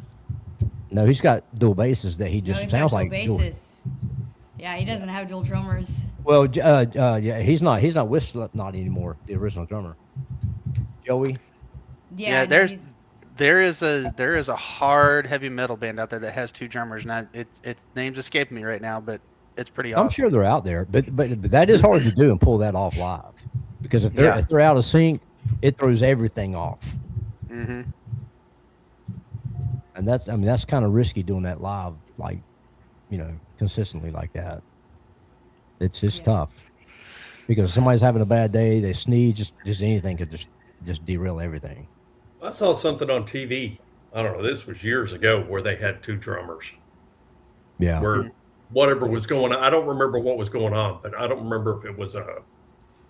No, he's got dual basses that he just sounds like basses. Yeah, he doesn't have dual drummers. Well, yeah, he's not with Slipknot anymore. The original drummer, Joey. Yeah, there is a hard heavy metal band out there that has two drummers, and its name's escaping me right now, but it's pretty awesome. I'm sure they're out there, but that is hard to do and pull that off live, because if they're out of sync, it throws everything off. Mm-hmm. And that's kind of risky doing that live, consistently like that. It's just tough because if somebody's having a bad day, they sneeze, just anything could just derail everything. I saw something on TV. I don't know. This was years ago where they had two drummers. Yeah. Where whatever was going on, I don't remember what was going on, but I don't remember if it was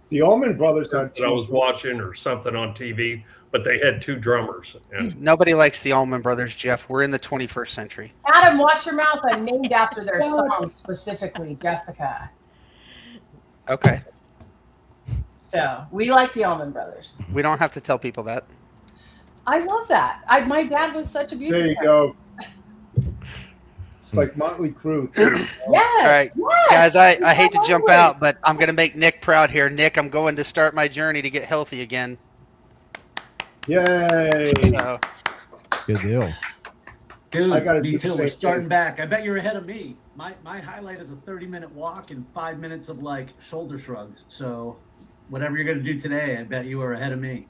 the Allman Brothers that I was watching or something on TV, but they had two drummers. And nobody likes the Allman Brothers, Jeff. We're in the 21st century. Adam, watch your mouth. I'm named after their song specifically, Jessica. Okay. So we like the Allman Brothers. We don't have to tell people that. I love that. My dad was such a music There you go. It's like Motley Crue. Yes. All right, yes. guys, I hate to jump out, but I'm going to make Nick proud here. Nick, I'm going to start my journey to get healthy again. Yay. So, good deal. Dude, I gotta me do the too. same We're starting thing. back. I bet you're ahead of me. My highlight is a 30-minute walk and 5 minutes of like shoulder shrugs. So whatever you're gonna do today, I bet you are ahead of me.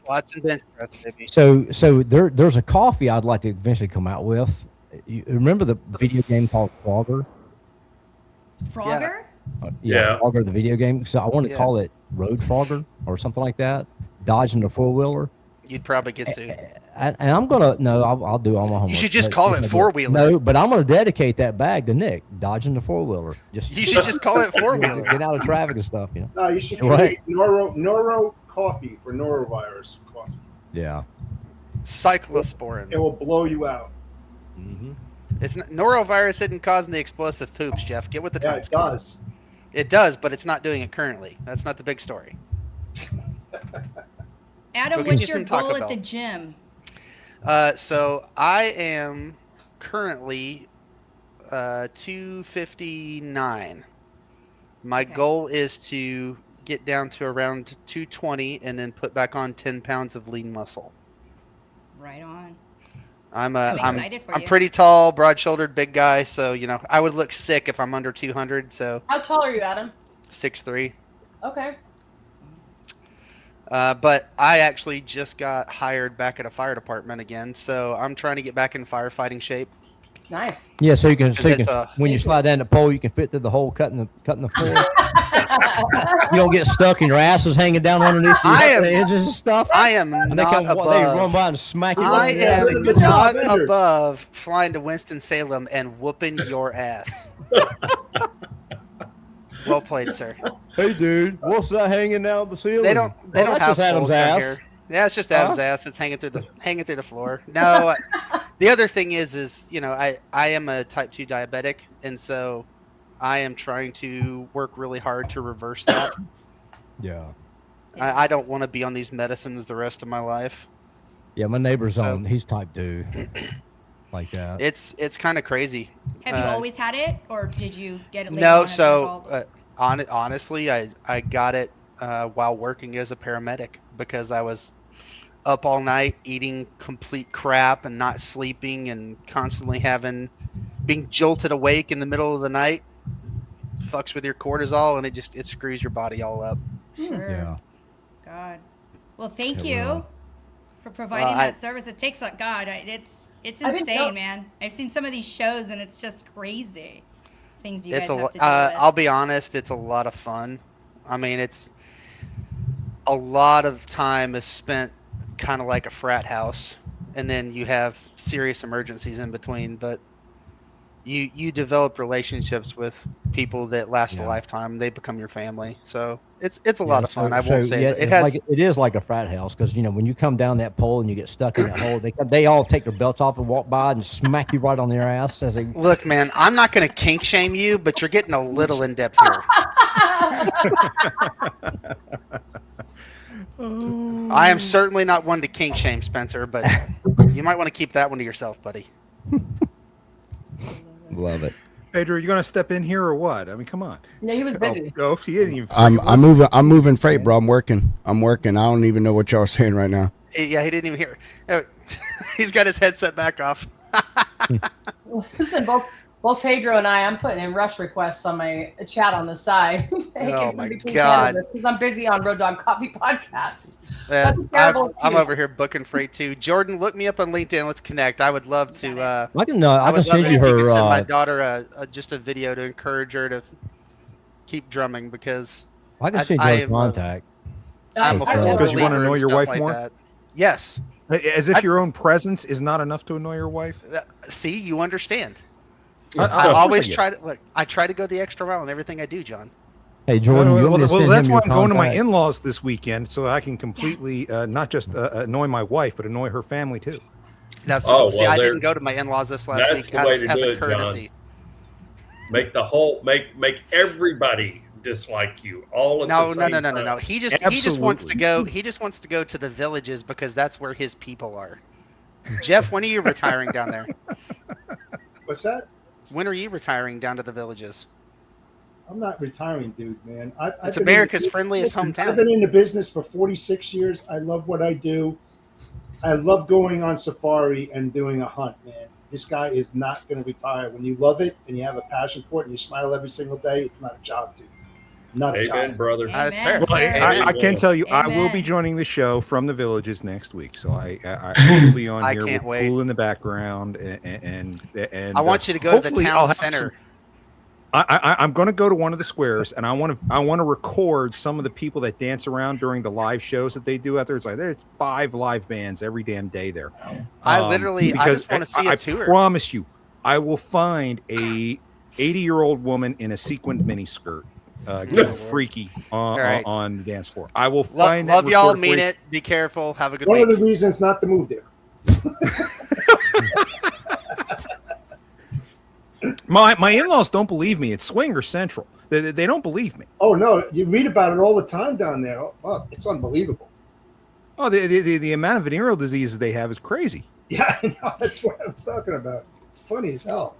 Lots of bench press, baby. So there's a coffee I'd like to eventually come out with. You remember the video game called Frogger? Frogger? Yeah. Frogger, the video game. So I want to call it Road Frogger or something like that. Dodging the four-wheeler. You'd probably get sued. And I'm gonna I'll do all my homework. You should just call it four-wheeler. No, but I'm gonna dedicate that bag to Nick, dodging the four-wheeler. You should just call it four-wheeler. Get out of traffic and stuff, you know. No, you should create neuro coffee for norovirus coffee. Yeah. Cyclosporin. It will blow you out. Mm-hmm. It's not, norovirus isn't causing the explosive poops, Jeff. Get with the times. Yeah, it does. It does, but it's not doing it currently. That's not the big story. Adam, what's your goal at the gym? So I am currently 259. My goal is to get down to around 220 and then put back on 10 pounds of lean muscle. Right on. I'm excited for you. pretty tall, broad-shouldered, big guy, so you know I would look sick if I'm under 200. So How tall are you, Adam? 6'3". Okay. But I actually just got hired back at a fire department again, so I'm trying to get back in firefighting shape. Nice. Yeah, so you can Because when you slide down the pole, you can fit through the hole cutting the floor. You don't get stuck and your ass is hanging down underneath the edges and stuff. I am and not above. They run by and smack you. I am not above flying to Winston-Salem and whooping your ass. Well played, sir. Hey, dude, what's that hanging out the ceiling? They don't have Adam's poles down ass. here. Yeah, it's just Adam's ass. It's hanging through the floor. No, the other thing is you know I am a type 2 diabetic, and so I am trying to work really hard to reverse that. Yeah. I don't want to be on these medicines the rest of my life. Yeah, my neighbor's on. He's type 2. Like that. It's kind of crazy. Have you always had it, or did you get it later No, on as so an adult? honestly, I got it while working as a paramedic because I was up all night eating complete crap and not sleeping and constantly being jolted awake in the middle of the night. Fucks with your cortisol and it screws your body all up. Sure. Yeah. God. Well, thank you for providing that service. It takes it's insane, man. I've seen some of these shows and it's just crazy. Things you guys have to deal with. I'll be honest, it's a lot of fun. I mean, it's a lot of time is spent kind of like a frat house, and then you have serious emergencies in between, but you develop relationships with people that last a lifetime. They become your family, so it's a lot of fun. I won't say it is like a frat house because when you come down that pole and you get stuck in that hole, they all take their belts off and walk by and smack you right on their ass as they look. Man, I'm not going to kink shame you, but you're getting a little in depth here. I am certainly not one to kink shame, Spencer, but you might want to keep that one to yourself, buddy. Love it. Pedro, you gonna step in here or what? I mean, come on. No, he was busy. Oh, he didn't even. I'm moving freight, bro. I'm working. I don't even know what y'all are saying right now. Yeah, he didn't even hear. He's got his headset back off. Listen, both Pedro and I'm putting in rush requests on my chat on the side. Oh my God! Because I'm busy on Road Dog Coffee podcast. That's a terrible I'm over here booking freight too. Jordan, look me up on LinkedIn. Let's connect. I would love to. I can send you her. Send my daughter just a video to encourage her to keep drumming because I can send you her contact. I'm a full because you want to believer annoy in your stuff wife like more. that. Yes. As if your own presence is not enough to annoy your wife. See, you understand. I always try to look. I try to go the extra mile in everything I do, John. Hey, Jordan. Well, that's why I'm going to my in-laws this weekend, so I can completely not just annoy my wife, but annoy her family too. That's see, I didn't go to my in-laws this last week as a courtesy. John. Make everybody dislike you all at the same time. No. He just wants to go. He just wants to go to the villages because that's where his people are. Jeff, when are you retiring down there? What's that? When are you retiring down to the villages? I'm not retiring, dude, man. It's America's friendliest hometown. I've been in the business for 46 years. I love what I do. I love going on safari and doing a hunt, man. this guy is not going to retire. When you love it and you have a passion for it and you smile every single day, it's not a job, dude. Not a Amen, job. brother. That's fair. Amen, sir. I can tell you, I will be Amen. joining the show from the Villages next week, so I will be on I here can't with wait. Pool in the background, and I want you to go to the hopefully I'll town have center. I'm going to go to one of the squares, and I want to record some of the people that dance around during the live shows that they do out there. It's like there's 5 live bands every damn day there. I just want to see I a tour. promise you, I will find a 80-year-old woman in a sequined miniskirt getting freaky on the dance floor. I will find that. Love y'all. record Mean for you. it. Be careful. Have a good One week. of the reasons not to move there. My in-laws don't believe me. It's Swinger Central. They don't believe me. Oh no, you read about it all the time down there. Oh, it's unbelievable. Oh, the amount of venereal diseases they have is crazy. Yeah, I know. That's what I was talking about. It's funny as hell.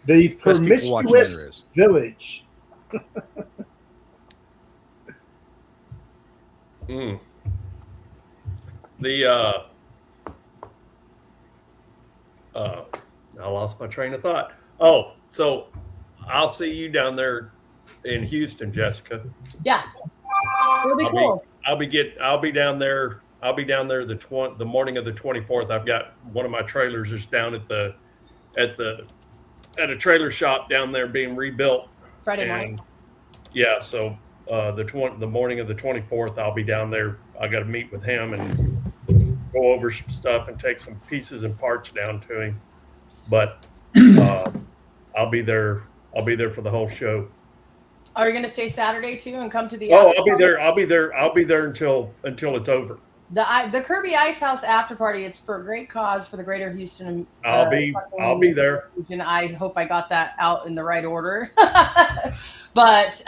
The Best people watching there promiscuous is. village. I lost my train of thought. Oh, so I'll see you down there in Houston, Jessica. Yeah. It'll be cool. I'll be down there. I'll be down there the morning of the 24th. I've got one of my trailers is down at a trailer shop down there being rebuilt. Friday morning. Yeah, so the morning of the 24th, I'll be down there. I got to meet with him and go over some stuff and take some pieces and parts down to him. But I'll be there. I'll be there for the whole show. Are you going to stay Saturday too and come to the? Oh, I'll be there. I'll be there until it's over. The Kirby Ice House after party. It's for a great cause for the Greater Houston. I'll be there. And I hope I got that out in the right order. But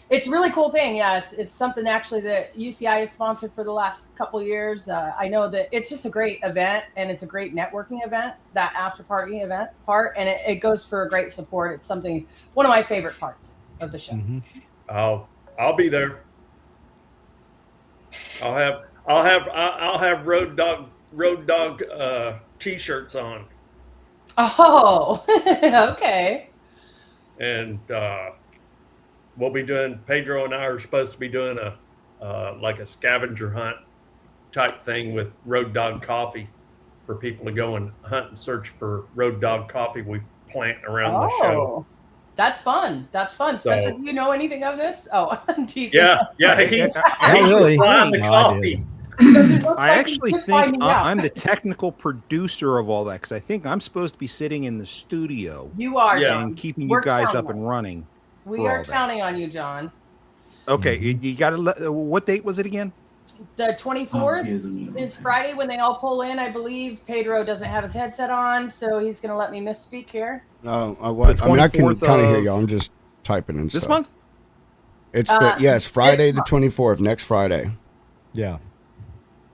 it's a really cool thing. Yeah, it's something actually that UCI has sponsored for the last couple of years. I know that it's just a great event and it's a great networking event. That after party event part, and it goes for a great support. It's one of my favorite parts of the show. Mm-hmm. I'll be there. I'll have road dog t-shirts on. Oh, okay. And we'll be doing. Pedro and I are supposed to be doing like a scavenger hunt type thing with Road Dog Coffee for people to go and hunt and search for Road Dog Coffee we plant around the show. That's fun. Spencer, do you know anything of this? Oh, I'm teasing. Yeah, he's really. supplying the No, coffee. I actually think I'm the technical producer of all that because I think I'm supposed to be sitting in the studio. You are, Yeah. John. And keeping We're you guys counting up and running. We for are all that. counting on you, John. Okay, you got to. What date was it again? The 24th is Friday when they all pull in. I believe Pedro doesn't have his headset on, so he's going to let me misspeak here. No, I can 24th kind of hear of you. I'm just typing and This stuff. month? It's Friday the 24th, next Friday. Yeah.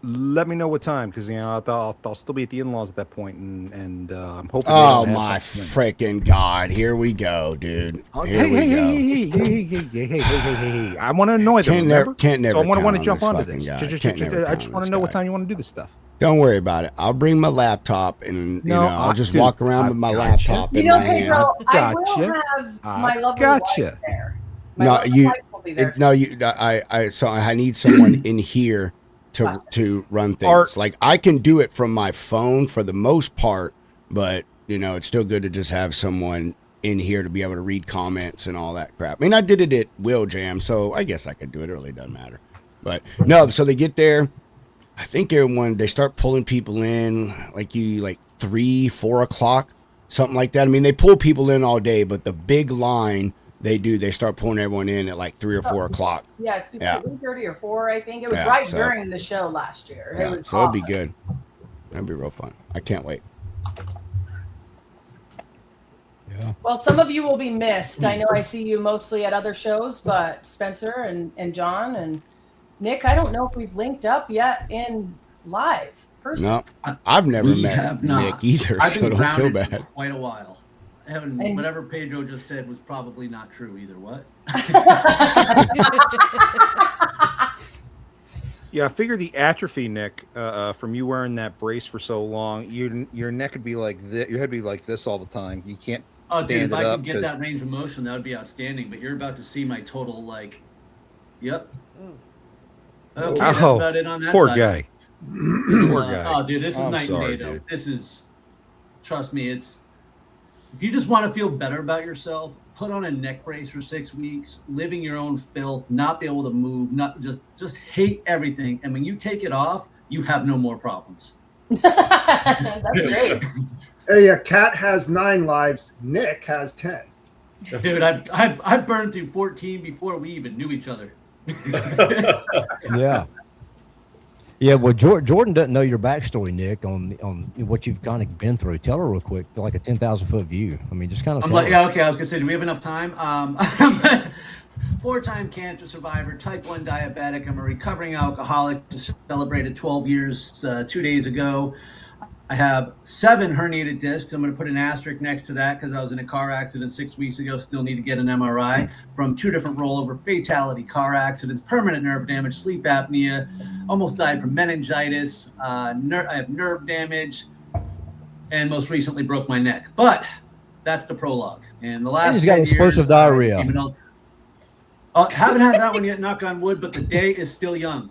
Let me know what time because I'll still be at the in-laws at that point, and I'm hoping. Oh they don't my have something. freaking God! Here we go, dude. Here we go. Hey! I want to annoy them. Can't never. So I want count to on jump this onto fucking this. guy. I Can't never count just on want this to know what guy. time you want to do this stuff. Don't worry about it. I'll bring my laptop and I'll just walk around with my laptop in my hand. Pedro, I will Gotcha. have my lovely Gotcha. wife there. So I need someone in here to run things. Art. Like I can do it from my phone for the most part, but it's still good to just have someone in here to be able to read comments and all that crap. I mean, I did it at Will Jam, so I guess I could do it. It really doesn't matter. But no, so they get there. I think they start pulling people in like 3-4 o'clock, something like that. I mean, they pull people in all day, but the big line they start pulling everyone in at like 3 or 4 o'clock. Yeah, it's between 3:30 or 4, I think. It was during the show last year. Yeah, It was so awesome. it'd be good. That'd be real fun. I can't wait. Yeah. Well, some of you will be missed. I know I see you mostly at other shows, but Spencer and John and Nick, I don't know if we've linked up yet in live person. No, I've never We met have not. Nick either, I've so been don't feel grounded bad. for quite a while. And- Whatever Pedro just said was probably not true either. What? Yeah, I figure the atrophy, Nick, from you wearing that brace for so long, your neck would be like this. Your head would be like this all the time. You can't Oh, dude, stand if it I up. could get that range of motion, that would be outstanding. But you're about to see my total, like, yep. Okay, that's about it on that poor side. guy. Poor guy. Oh, dude, this is night and day, though. This is, trust me, it's, if you just want to feel better about yourself, put on a neck brace for 6 weeks, living your own filth, not be able to move, not just hate everything. And when you take it off, you have no more problems. That's great. Hey, a cat has 9 lives. Nick has 10. Dude, I've burned through 14 before we even knew each other. Yeah. Yeah, well, Jordan doesn't know your backstory, Nick, on what you've kind of been through. Tell her real quick, like a 10,000-foot view. I mean, just kind of. I'm like, yeah, okay. I was gonna say, do we have enough time? I'm a 4-time cancer survivor, type 1 diabetic. I'm a recovering alcoholic. Just celebrated 12 years 2 days ago. I have 7 herniated discs. I'm going to put an asterisk next to that because I was in a car accident 6 weeks ago. Still need to get an MRI from 2 different rollover fatality car accidents, permanent nerve damage, sleep apnea. Almost died from meningitis. I have nerve damage, and most recently broke my neck. But that's the prologue. And the last 10 got years, explosive diarrhea. Haven't had that one yet, knock on wood, but the day is still young.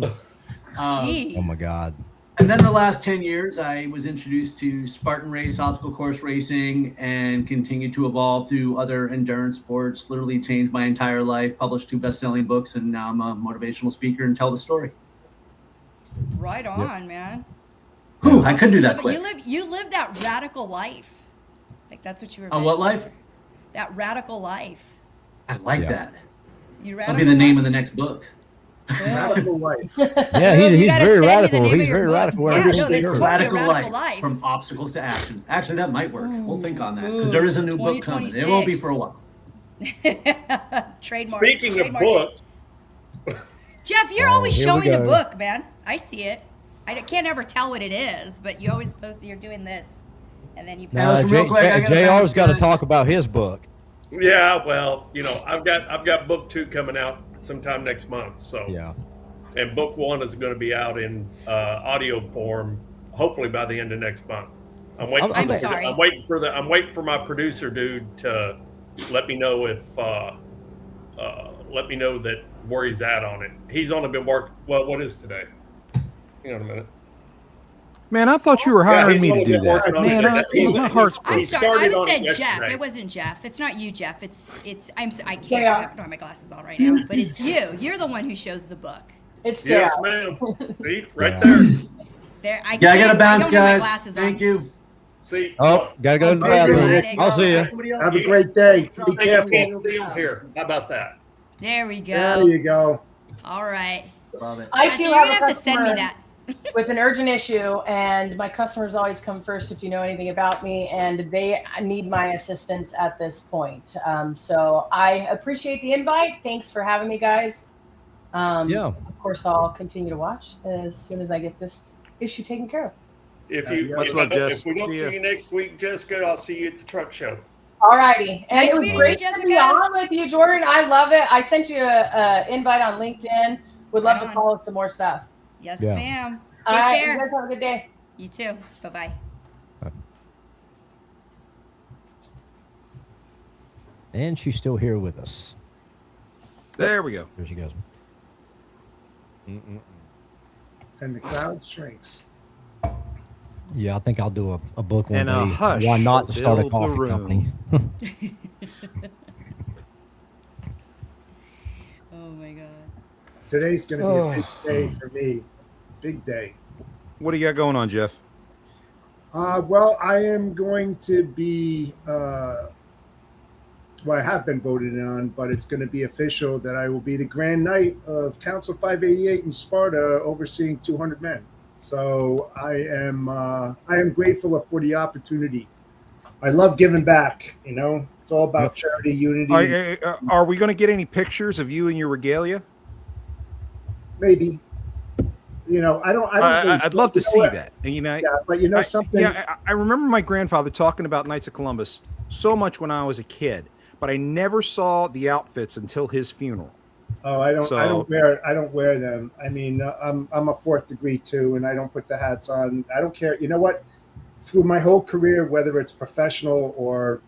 Oh my God. And then the last 10 years, I was introduced to Spartan race, obstacle course racing, and continued to evolve through other endurance sports, literally changed my entire life, published 2 best-selling books, and now I'm a motivational speaker and tell the story. Right on, man. Whew, I could do that quick. You live that radical life. Like, that's what you were On what life? That radical life. I like that. That'll be the name of the next book. Radical life. Yeah, he's very radical. He's very radical. Yeah, no, that's totally Radical radical life, from obstacles to actions. Actually, that might work. We'll think on that because there is a new book coming. It won't be for a while. Trademark. Speaking of books, Jeff, you're always here we showing a go. book, man. I see it. I can't ever tell what it is, but you always post you're doing this, and then you. listen, real quick, I gotta JR's bounce, got to guys. talk about his book. yeah, well, I've got book 2 coming out sometime next month. So Yeah. and book 1 is going to be out in audio form, hopefully by the end of next month. I'm waiting. I'm sorry. I'm waiting for my producer dude to let me know if let me know that where he's at on it. He's only been working. Well, what is today? Hang on a minute. Man, I thought you were hiring he's me to only do been that. working on Man, it. my heart's I'm broken. sorry. I started on said it Jeff. yesterday. It wasn't Jeff. It's not you, Jeff. I can't. Yeah. I don't have my glasses on right now, but it's you. You're the one who shows the book. It's Yes, JR. ma'am. See, right there. There. I Yeah, I gotta bounce, don't have my guys. glasses Thank on. you. See. Oh, gotta go to the Hey, bathroom. Rick. I'll see you. Somebody else? Have a great day. Be You careful. can't see him here. How about that? There we go. There you go. All right. Love it. I Gotcha, too you're have gonna a have to send me customer that. with an urgent issue, and my customers always come first if you know anything about me, and they need my assistance at this point. So I appreciate the invite. Thanks for having me, guys. Yeah. Of course, I'll continue to watch as soon as I get this issue taken care of. If we don't see you next week, Jessica, I'll see you at the truck show. All righty. And Nice it was meeting great you, to be Jessica. on with you, Jordan. I love it. I sent you a invite on LinkedIn. Would love Right to on. follow some more stuff. Yes, Yeah. ma'am. All Take right. You care. guys have a good day. You too. Bye bye. And she's still here with us. There we go. There she goes. And the crowd shrinks. Yeah, I think I'll do a book one And a day. hush Why not to start a filled the coffee room. company? Oh my god. Today's going to be a big day for me. Big day. What do you got going on, Jeff? Well, I am going to be, I have been voted on, but it's going to be official that I will be the Grand Knight of Council 588 in Sparta, overseeing 200 men. So I am grateful for the opportunity. I love giving back. It's all about charity, unity. Are we going to get any pictures of you and your regalia? Maybe. I'd love to see that. And, Yeah, but something. I remember my grandfather talking about Knights of Columbus so much when I was a kid, but I never saw the outfits until his funeral. Oh, I don't. So, I don't wear them. I mean, I'm a fourth degree too, and I don't put the hats on. I don't care. You know what? Through my whole career, whether it's professional or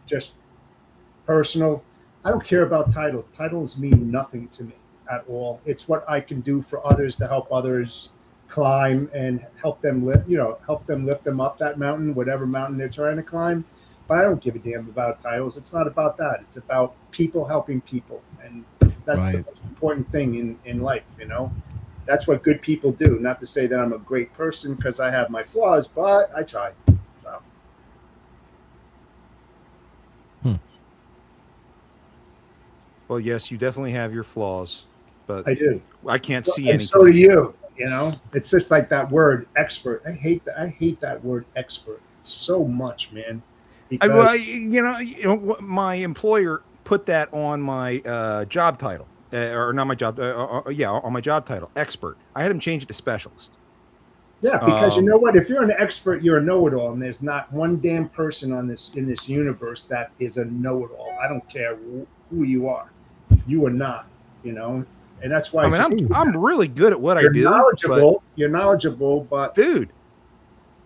just personal, I don't care about titles. Titles mean nothing to me at all. It's what I can do for others to help others climb and help them lift. Help them lift them up that mountain, whatever mountain they're trying to climb. But I don't give a damn about titles. It's not about that. It's about people helping people, and that's the most important thing in life. That's what good people do. Not to say that I'm a great person because I have my flaws, but I try. So. Well, yes, you definitely have your flaws, but I do. I can't see and anything. So do you. It's just like that word expert. I hate that word expert so much, man. Because my employer put that on my job title, or not my job. On my job title, expert. I had him change it to specialist. Yeah, because you know what? If you're an expert, you're a know-it-all, and there's not one damn person in this universe that is a know-it-all. I don't care who you are. You are not. And that's why. I'm really good at what I do. You're knowledgeable, but dude,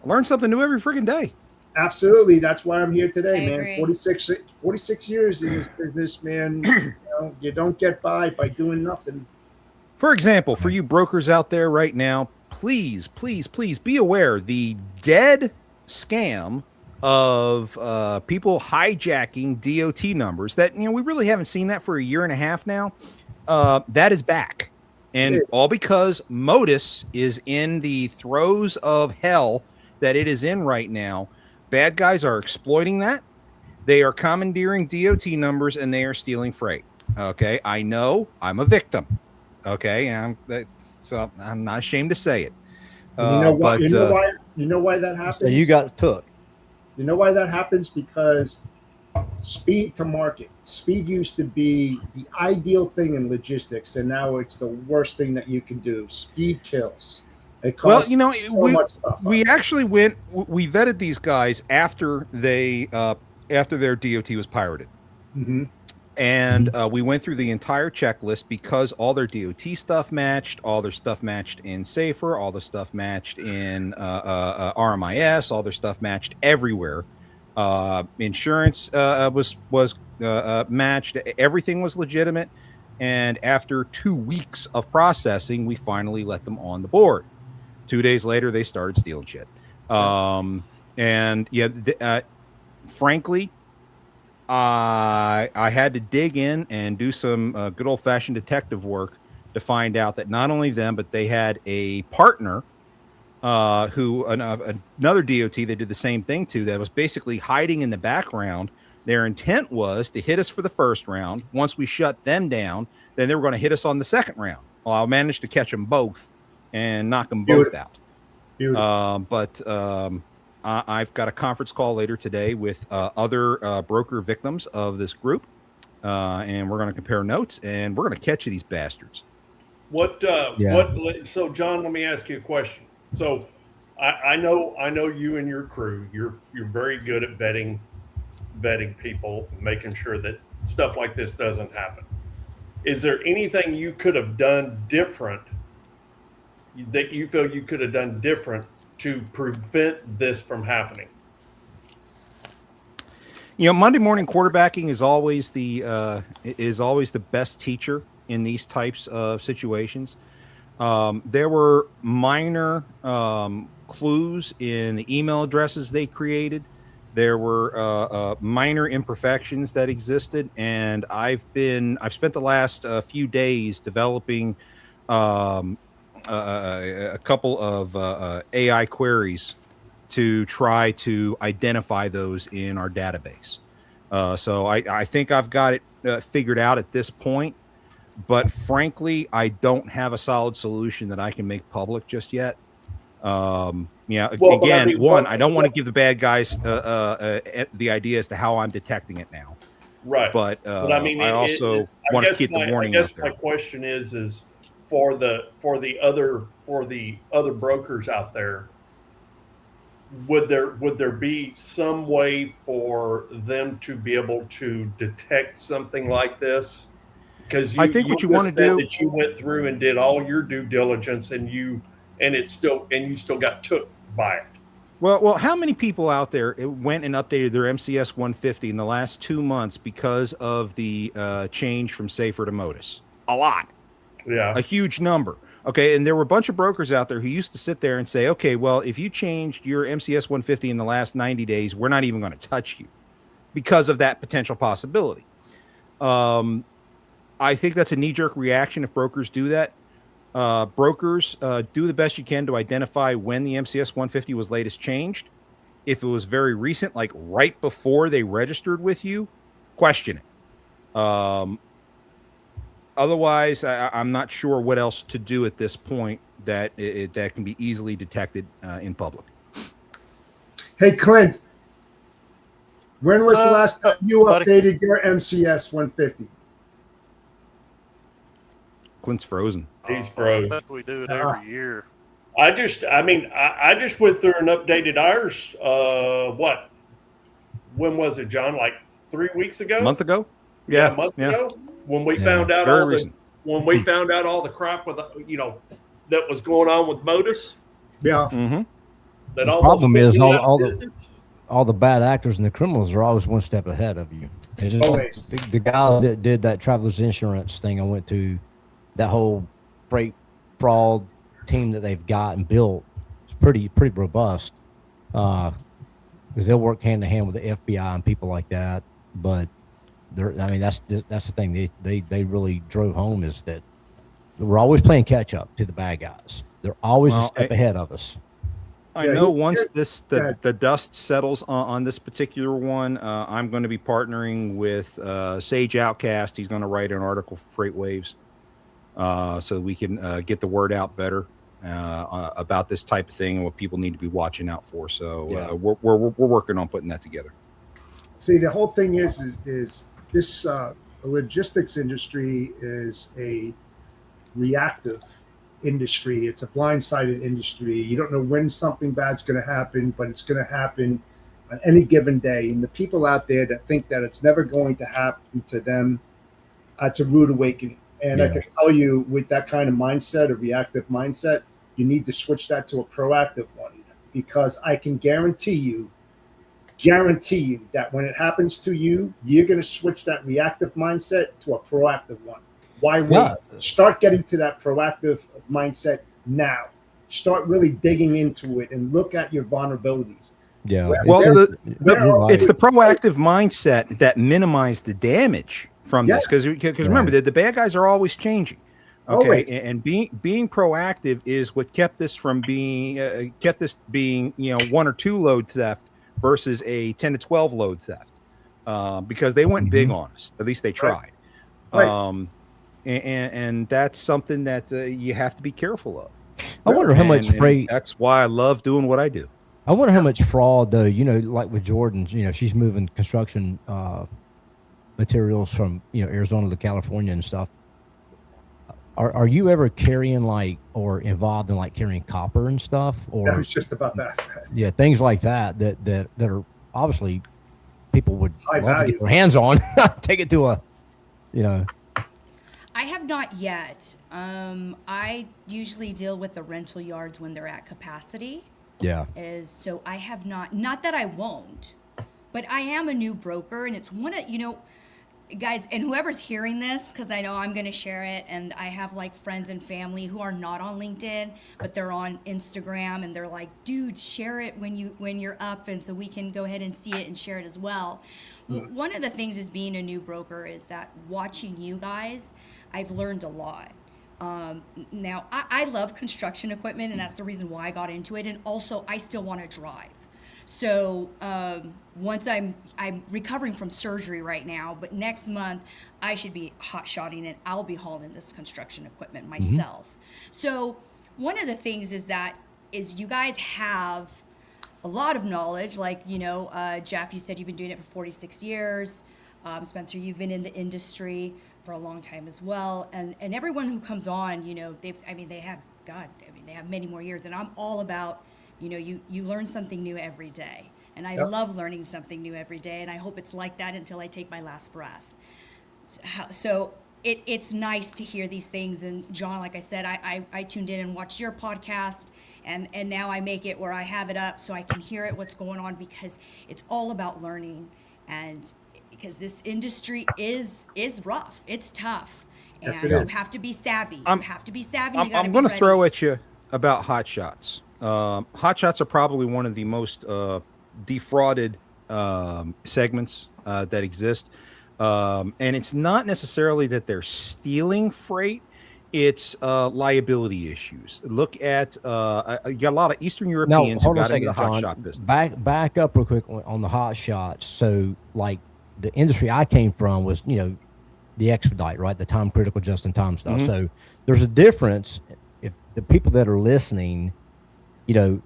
I learn something new every freaking day. Absolutely, that's why I'm here today, man. Agree. 46 years in this man. You don't get by doing nothing. For example, for you brokers out there right now, please be aware the dead scam of people hijacking DOT numbers that we really haven't seen that for a year and a half now. That is back, and all because Modus is in the throes of hell that it is in right now. Bad guys are exploiting that. They are commandeering DOT numbers and they are stealing freight. Okay, I know I'm a victim. Okay, so I'm not ashamed to say it. You know why that happens? So you got took. You know why that happens? Because speed to market. Speed used to be the ideal thing in logistics, and now it's the worst thing that you can do. Speed kills. We actually we vetted these guys after their DOT was pirated. Mm-hmm. And we went through the entire checklist because all their DOT stuff matched, all their stuff matched in Safer, all the stuff matched in RMIS, all their stuff matched everywhere. Insurance was matched. Everything was legitimate. And after 2 weeks of processing, we finally let them on the board. 2 days later, they started stealing shit. Frankly, I had to dig in and do some good old-fashioned detective work to find out that not only them, but they had a partner another DOT they did the same thing to, that was basically hiding in the background. Their intent was to hit us for the first round. Once we shut them down, then they were going to hit us on the second round. Well, I managed to catch them both and knock them both out. I've got a conference call later today with other broker victims of this group, and we're going to compare notes, and we're going to catch these bastards. So, John, let me ask you a question. So, I know you and your crew. You're very good at vetting people, and making sure that stuff like this doesn't happen. Is there anything you could have done different that you feel you could have done different to prevent this from happening? Monday morning quarterbacking is always the best teacher in these types of situations. There were minor clues in the email addresses they created. There were minor imperfections that existed, and I've spent the last few days developing a couple of AI queries to try to identify those in our database. So I think I've got it figured out at this point, but frankly, I don't have a solid solution that I can make public just yet. I don't want to give the bad guys the idea as to how I'm detecting it now. Right. But I also want to keep the warning out there. My question is for the other brokers out there, would there be some way for them to be able to detect something like this? Because I think what you want to do, that you went through and did all your due diligence, and you still got took by it. well, how many people out there went and updated their MCS 150 in the last 2 months because of the change from Safer to Modus? A lot. Yeah. A huge number. Okay, and there were a bunch of brokers out there who used to sit there and say, okay, well, if you changed your MCS 150 in the last 90 days, we're not even going to touch you because of that potential possibility. I think that's a knee-jerk reaction if brokers do that. Brokers, do the best you can to identify when the MCS 150 was latest changed. If it was very recent, like right before they registered with you, question it. Otherwise, I'm not sure what else to do at this point that that can be easily detected in public. Hey, Clint, when was the last time you updated your MCS 150? Clint's frozen. He's frozen. We do it every year. I just went through and updated ours. What? When was it, John? Like 3 weeks ago? A month ago? Yeah, a month ago. When we found out found out all the crap with that was going on with Modus. Yeah. Mm-hmm. The problem is all the bad actors and the criminals are always one step ahead of you. It's just Always. the guy that did that traveler's insurance thing I went to, that whole freight fraud team that they've got and built is pretty robust. Because they'll work hand in hand with the FBI and people like that. But that's the thing they really drove home, is that we're always playing catch up to the bad guys. They're always a step ahead of us. I know once the dust settles on this particular one, I'm going to be partnering with Sage Outcast. He's going to write an article for Freight Waves, so we can get the word out better about this type of thing and what people need to be watching out for. So we're working on putting that together. See, the whole thing is this the logistics industry is a reactive industry. It's a blindsided industry. You don't know when something bad's going to happen, but it's going to happen on any given day. And the people out there that think that it's never going to happen to them, it's a rude awakening. And I can tell you, with that kind of mindset, a reactive mindset, you need to switch that to a proactive one, because I can guarantee you that when it happens to you, you're going to switch that reactive mindset to a proactive one. Why wait? Yeah. Start getting to that proactive mindset now. Start really digging into it and look at your vulnerabilities. Yeah. It's the proactive mindset that minimizes the damage from this, because remember that the bad guys are always changing. Okay, always. And being proactive is what kept this from being 1 or 2 load theft versus a 10 to 12 load theft, because they went big on us. At least they tried. Right. And that's something that you have to be careful of. I wonder how much freight. That's why I love doing what I do. I wonder how much fraud, though. Like with Jordan, she's moving construction materials from Arizona to California and stuff. Are you ever carrying or involved in carrying copper and stuff? Or I was just about that. Yeah, things like that are obviously people would love to get their hands on. Take it to I have not yet. I usually deal with the rental yards when they're at capacity. Yeah. So I have not that I won't, but I am a new broker, and it's one of, guys, and whoever's hearing this, because I know I'm going to share it, and I have friends and family who are not on LinkedIn, but they're on Instagram, and they're like, dude, share it when you're up, and so we can go ahead and see it and share it as well. One of the things is being a new broker is that watching you guys, I've learned a lot. Now I love construction equipment, and that's the reason why I got into it. And also I still want to drive. So once I'm recovering from surgery right now, but next month I should be hot shotting and I'll be hauling this construction equipment myself. So one of the things is you guys have a lot of knowledge, Jeff, you said you've been doing it for 46 years. Spencer, you've been in the industry for a long time as well. And everyone who comes on, they have many more years. And I'm all about, you learn something new every day. And I love learning something new every day. And I hope it's like that until I take my last breath. So it's nice to hear these things. And John, like I said, I tuned in and watched your podcast, and now I make it where I have it up so I can hear it, what's going on, because it's all about learning, and because this industry is rough, it's tough, and Yes, it you is. have to be savvy. I'm going to throw at you about hot shots. Hot shots are probably one of the most defrauded segments that exist. And it's not necessarily that they're stealing freight. It's liability issues. Look at you got a lot of Eastern Europeans who got into the hot shot business. Back up real quick on the hot shots. So, like, the industry I came from was, the expedite, right? The time critical, just in time stuff. Mm-hmm. So there's a difference. If the people that are listening, a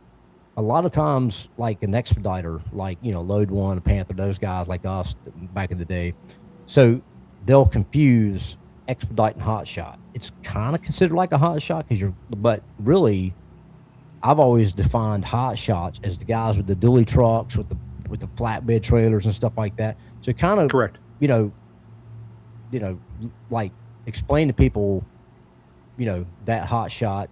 lot of times, like an expediter, like, Load One, a Panther, those guys like us back in the day. So they'll confuse expedite and hot shot. It's kind of considered like a hot shot but really, I've always defined hot shots as the guys with the dually trucks with the flatbed trailers and stuff like that. So kind of correct. Like explain to people, that hot shot,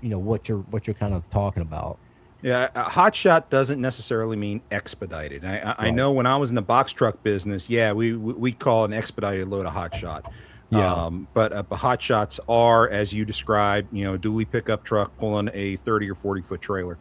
what you're kind of talking about. Yeah, a hot shot doesn't necessarily mean expedited. I know when I was in the box truck business, we call an expedited load a hot shot. Yeah. But hot shots are, as you described, a dually pickup truck pulling a 30 or 40 foot trailer.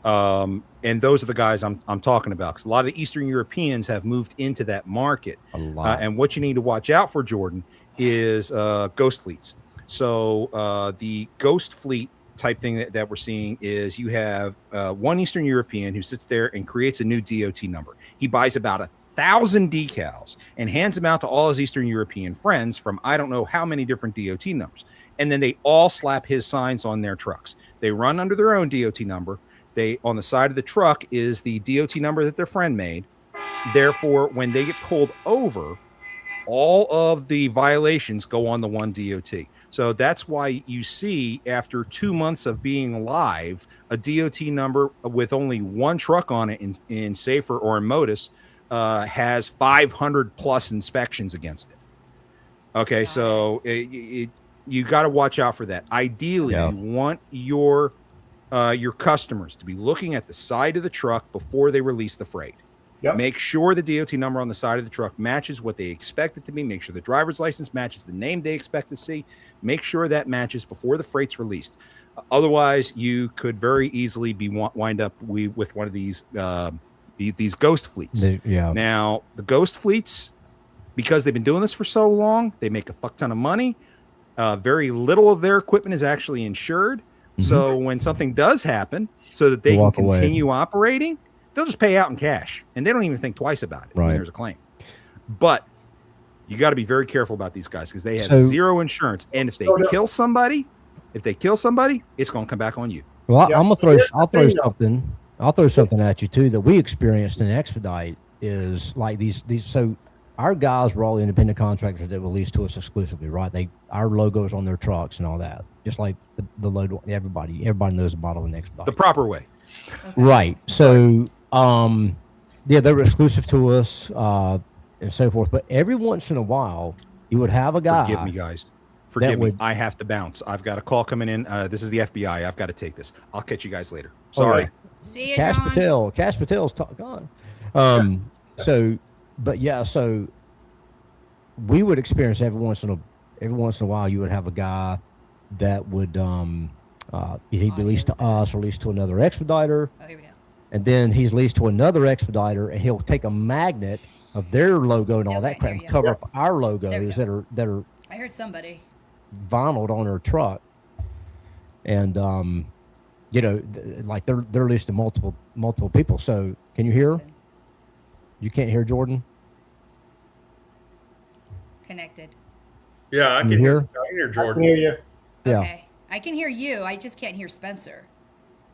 And those are the guys I'm talking about, because a lot of the Eastern Europeans have moved into that market. A lot. And what you need to watch out for, Jordan, is ghost fleets. So the ghost fleet type thing that we're seeing is you have one Eastern European who sits there and creates a new DOT number. He buys about 1,000 decals and hands them out to all his Eastern European friends from I don't know how many different DOT numbers. And then they all slap his signs on their trucks. They run under their own DOT number. On the side of the truck is the DOT number that their friend made. Therefore, when they get pulled over, all of the violations go on the one DOT. So that's why you see, after 2 months of being live, a DOT number with only one truck on it in Safer or in Modus has 500 plus inspections against it. Okay, so you got to watch out for that. Ideally, you want your customers to be looking at the side of the truck before they release the freight. Yep. Make sure the DOT number on the side of the truck matches what they expect it to be. Make sure the driver's license matches the name they expect to see. Make sure that matches before the freight's released. Otherwise, you could very easily be wind up with one of these ghost fleets. Now, the ghost fleets, because they've been doing this for so long, they make a fuck ton of money. Very little of their equipment is actually insured. Mm-hmm. So when something does happen, so that they can continue operating, they'll just pay out in cash, and they don't even think twice about it when there's a claim. But you got to be very careful about these guys, because they have zero insurance, and if they kill somebody, it's going to come back on you. Well, I'll throw something at you too that we experienced in Expedite is like these. So our guys were all independent contractors that were leased to us exclusively, right? Our logos on their trucks and all that, just like the load. Everybody knows the model of an Expedite. The proper way. Right. So, they were exclusive to us, and so forth. But every once in a while, you would have a guy. Forgive me, guys. Forgive me. I have to bounce. I've got a call coming in. This is the FBI. I've got to take this. I'll catch you guys later. Sorry. Okay. See you, John. Cash Patel's gone. So we would experience every once in a while, you would have a guy that would he'd be leased to us or leased to another expediter. Oh, here we go. And then he's leased to another expediter, and he'll take a magnet of their logo and all that crap and cover up our logos that are I heard somebody vinyl on their truck. And like they're leased to multiple people. So can you hear? You can't hear Jordan? Connected. Yeah, I can hear Jordan. I can hear you. Yeah. Okay. I can hear you. I just can't hear Spencer.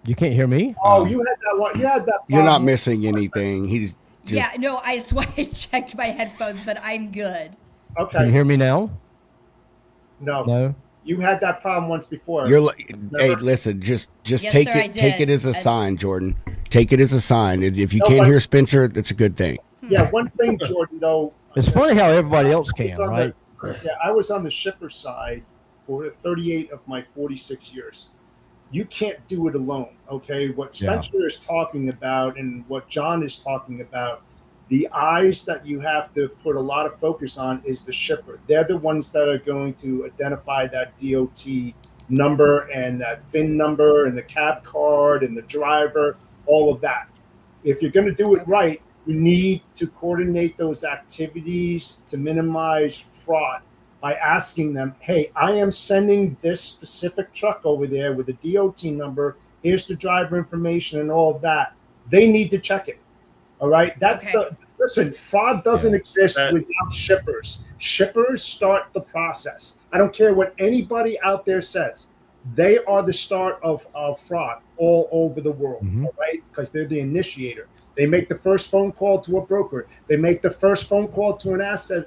You can't hear me? Oh, you had that one. You had that. You're not missing anything. He's just... Yeah, no, that's why I checked my headphones, but I'm good. Okay. Can you hear me now? No. You had that problem once before. Hey, listen, just take it as a sign, Jordan. Take it as a sign. If you can't hear Spencer, that's a good thing. Yeah, one thing, Jordan, though. It's funny how everybody else can, right? Yeah, I was on the shipper side for 38 of my 46 years. You can't do it alone, okay? What Spencer is talking about and what John is talking about, the eyes that you have to put a lot of focus on is the shipper. They're the ones that are going to identify that DOT number and that VIN number and the cab card and the driver, all of that. If you're going to do it right, you need to coordinate those activities to minimize fraud by asking them, hey, I am sending this specific truck over there with a DOT number. Here's the driver information and all of that. They need to check it. All right. That's listen, fraud doesn't exist without shippers. Shippers start the process. I don't care what anybody out there says. They are the start of fraud all over the world. All right. Because they're the initiator. They make the first phone call to a broker. They make the first phone call to an asset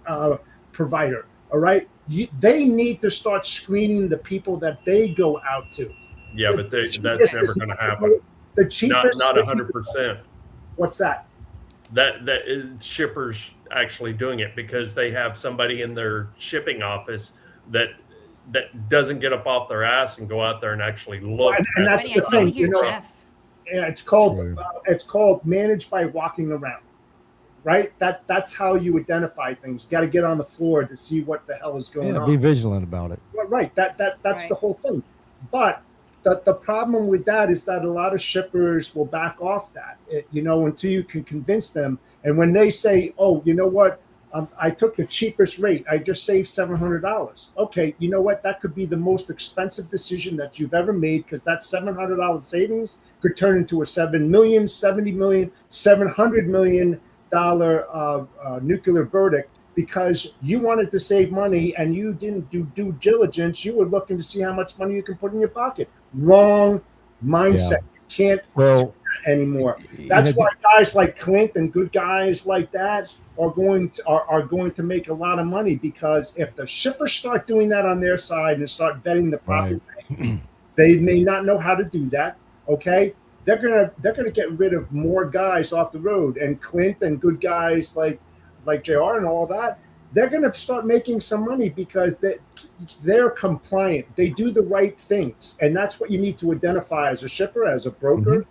provider. All right. They need to start screening the people that they go out to. Yeah, but that's never going to happen. The cheapest, not 100%. What's that? That is shippers actually doing it because they have somebody in their shipping office that doesn't get up off their ass and go out there and actually look. And that's the thing, you know. Yeah, it's called managed by walking around. Right? That's how you identify things. You got to get on the floor to see what the hell is going on. Be vigilant about it. Right. That's the whole thing. But the problem with that is that a lot of shippers will back off that, until you can convince them. And when they say, oh, you know what? I took the cheapest rate. I just saved $700. Okay, you know what? That could be the most expensive decision that you've ever made because that $700 savings could turn into a $7 million, $70 million, $700 million nuclear verdict because you wanted to save money and you didn't do due diligence. You were looking to see how much money you can put in your pocket. Wrong mindset. You can't do that anymore. That's why guys like Clint and good guys like that are going to make a lot of money because if the shippers start doing that on their side and start vetting the property, they may not know how to do that. Okay. They're gonna get rid of more guys off the road, and Clint and good guys like JR and all that. They're gonna start making some money because they're compliant. They do the right things, and that's what you need to identify as a shipper, as a broker,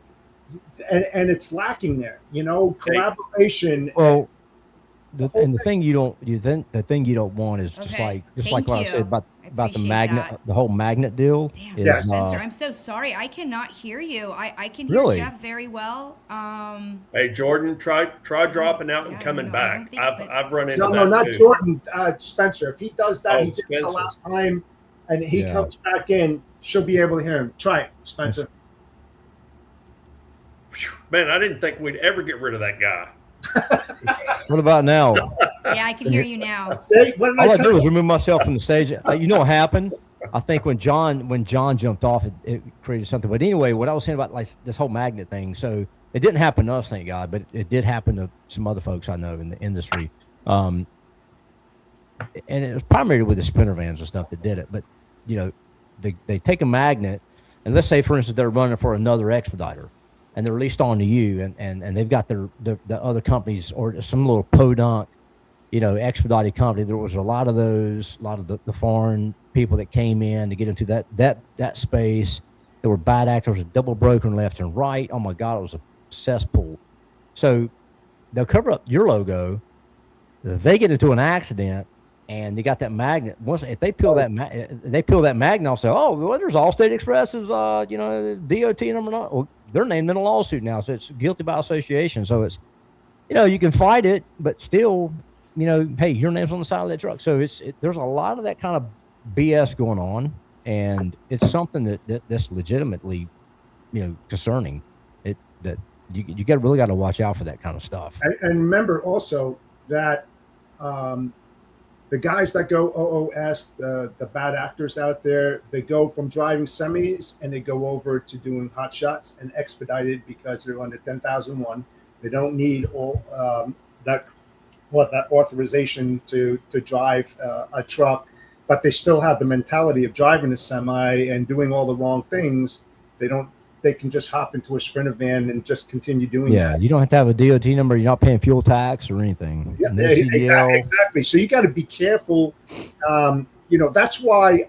and it's lacking there. Collaboration. Well, the thing you don't want is just like what I said about the magnet, the whole magnet deal. Damn, Spencer, I'm so sorry. I cannot hear you. I can hear Jeff very well. Hey, Jordan, try dropping out and coming back. I've run into that. No, not too. Jordan. Spencer. If he does that, he did it the last time, and he comes back in, she'll be able to hear him. Try it, Spencer. Man, I didn't think we'd ever get rid of that guy. What about now? Yeah, I can hear you now. All I did was remove myself from the stage. You know what happened? I think when John jumped off, it created something. But anyway, what I was saying about like this whole magnet thing. So it didn't happen to us, thank God, but it did happen to some other folks I know in the industry. And it was primarily with the sprinter vans and stuff that did it. But they take a magnet, and let's say, for instance, they're running for another expediter. And they're released on to you, and they've got the other companies or some little podunk, expedited company. There was a lot of the foreign people that came in to get into that space. There were bad actors, a double broker left and right. Oh my God, it was a cesspool. So they'll cover up your logo. They get into an accident, and they got that magnet. If they peel that magnet off, say, oh, well, there's Allstate Express's DOT number. Well, they're named in a lawsuit now, so it's guilty by association. So it's, you can fight it, but still, hey, your name's on the side of that truck. So there's a lot of that kind of BS going on, and it's something that's legitimately, concerning. That you really got to watch out for that kind of stuff. And remember also that the guys that go OOS, the bad actors out there, they go from driving semis and they go over to doing hot shots and expedited because they're under 10,001. They don't need all that authorization to drive a truck, but they still have the mentality of driving a semi and doing all the wrong things. They don't they can just hop into a Sprinter van and just continue doing that. You don't have to have a DOT number. You're not paying fuel tax or anything. Yeah, No CDL. exactly. So you got to be careful. That's why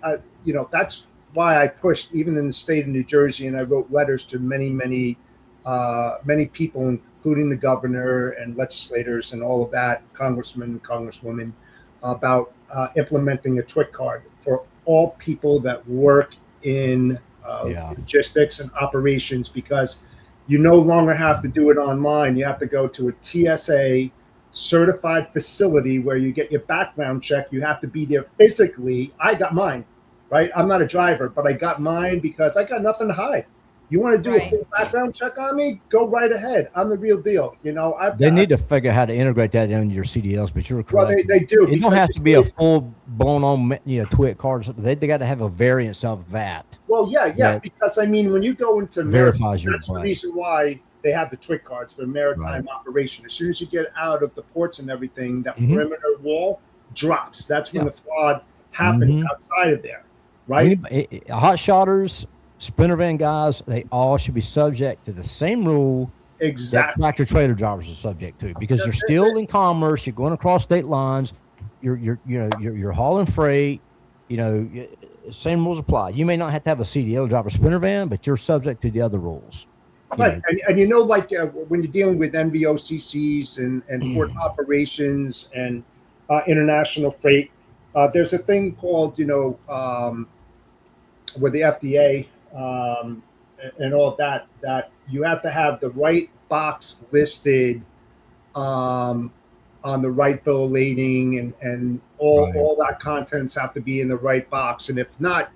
I pushed even in the state of New Jersey, and I wrote letters to many people, including the governor and legislators and all of that, congressmen and congresswomen, about implementing a TWIC card for all people that work in logistics and operations, because you no longer have to do it online. You have to go to a TSA certified facility where you get your background check. You have to be there physically. I got mine, right? I'm not a driver, but I got mine because I got nothing to hide. You want to do a full background check on me? Go right ahead. I'm the real deal. They need to figure out how to integrate that into your CDLs, but you're correct. Well, they do. It don't have to be a full blown on, TWIC card or something. They got to have a variance of that. Well, yeah. Because when you go into verifies maritime, that's the reason why they have the TWIC cards for maritime operation. As soon as you get out of the ports and everything, that perimeter wall drops. That's when the fraud happens outside of there, right? Hot shotters, Sprinter van guys, they all should be subject to the same rule that tractor trailer drivers are subject to, because you're still in commerce. You're going across state lines. You're hauling freight. Same rules apply. You may not have to have a CDL driver Sprinter van, but you're subject to the other rules. Right, and when you're dealing with NVOCCs and port operations and international freight, there's a thing called with the FDA and all of that you have to have the right box listed on the right bill of lading, and all that contents have to be in the right box. And if not,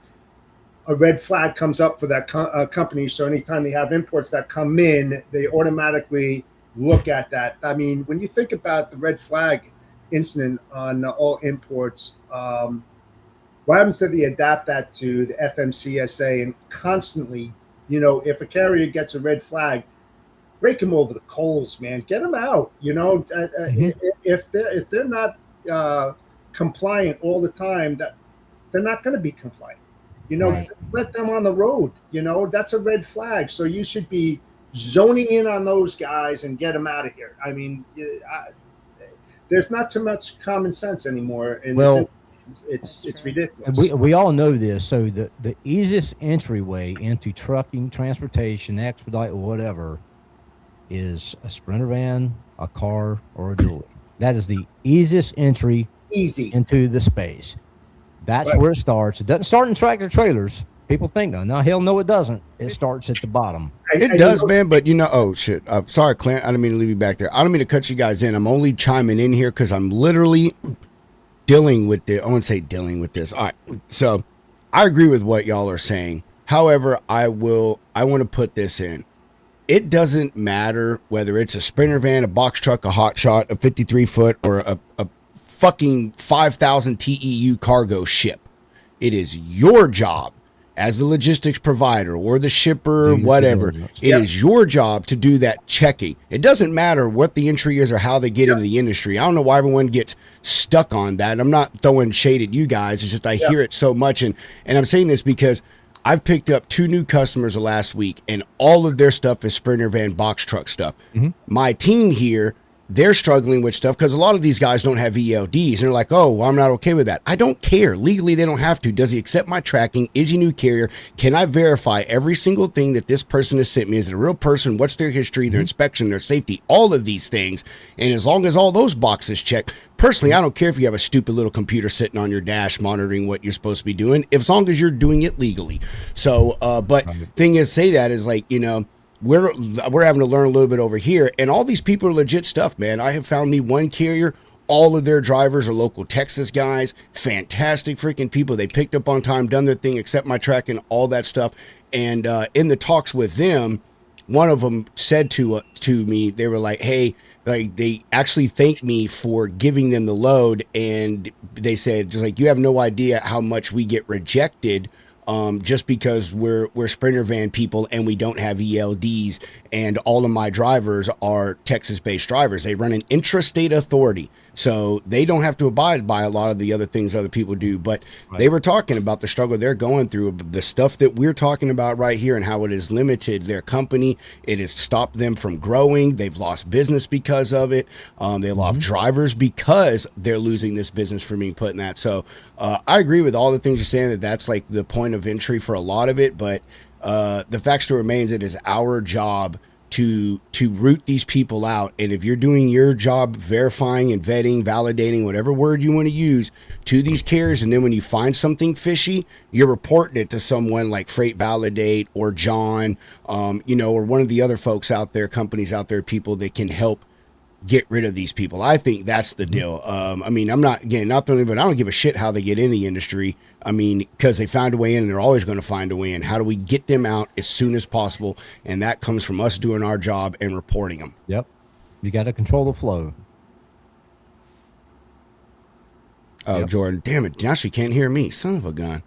a red flag comes up for that company. So anytime they have imports that come in, they automatically look at that. I mean, when you think about the red flag incident on all imports, what happens if they adapt that to the FMCSA and constantly, if a carrier gets a red flag, break them over the coals, man. Get them out. If they're not compliant all the time, that they're not going to be compliant. Let them on the road. That's a red flag. So you should be zoning in on those guys and get them out of here. I mean, there's not too much common sense anymore. It's ridiculous. We all know this. So the easiest entryway into trucking, transportation, expedite, or whatever, is a Sprinter van, a car, or a dually. That is the easiest entry into the space. That's where it starts. It doesn't start in tractor trailers. People think, no, hell no, it doesn't. It starts at the bottom. It does, man. But oh shit. Sorry, Clint. I didn't mean to leave you back there. I don't mean to cut you guys in. I'm only chiming in here because I'm literally dealing with this. I won't say dealing with this. All right. So I agree with what y'all are saying. However, I want to put this in. It doesn't matter whether it's a Sprinter van, a box truck, a hot shot, a 53-foot, or a fucking 5,000 TEU cargo ship. It is your job as the logistics provider or the shipper, whatever. It is your job to do that checking. It doesn't matter what the entry is or how they get into the industry. I don't know why everyone gets stuck on that. I'm not throwing shade at you guys. It's just I hear it so much. And I'm saying this because I've picked up 2 new customers the last week, and all of their stuff is Sprinter van box truck stuff. My team here, they're struggling with stuff because a lot of these guys don't have ELDs. And they're like, oh, well, I'm not okay with that. I don't care. Legally, they don't have to. Does he accept my tracking? Is he a new carrier? Can I verify every single thing that this person has sent me? Is it a real person? What's their history, their inspection, their safety, all of these things? And as long as all those boxes check, personally, I don't care if you have a stupid little computer sitting on your dash monitoring what you're supposed to be doing, as long as you're doing it legally. So, but thing is, say that is like, we're having to learn a little bit over here, and all these people are legit stuff, man. I have found me one carrier. All of their drivers are local Texas guys, fantastic freaking people. They picked up on time, done their thing, accept my tracking, all that stuff. And in the talks with them, one of them said to me, they were like, hey, like they actually thanked me for giving them the load, and they said, just like, you have no idea how much we get rejected just because we're Sprinter van people and we don't have ELDs, and all of my drivers are Texas-based drivers. They run an intrastate authority, so they don't have to abide by a lot of the other things other people do. But they were talking about the struggle they're going through, the stuff that we're talking about right here, and how it has limited their company. It has stopped them from growing. They've lost business because of it. They lost drivers because they're losing this business for being put in that. So I agree with all the things you're saying, that that's like the point of entry for a lot of it. But the fact still remains, it is our job to root these people out. And if you're doing your job verifying and vetting, validating, whatever word you want to use, to these carriers, and then when you find something fishy, you're reporting it to someone like Freight Validate or John, or one of the other folks out there, companies out there, people that can help get rid of these people. I think that's the deal. I mean, I'm not, again, not the only, but I don't give a shit how they get in the industry. I mean, because they found a way in, and they're always going to find a way in. How do we get them out as soon as possible? And that comes from us doing our job and reporting them. Yep. You got to control the flow. Oh, yep. Jordan, damn it. Now she can't hear me. Son of a gun.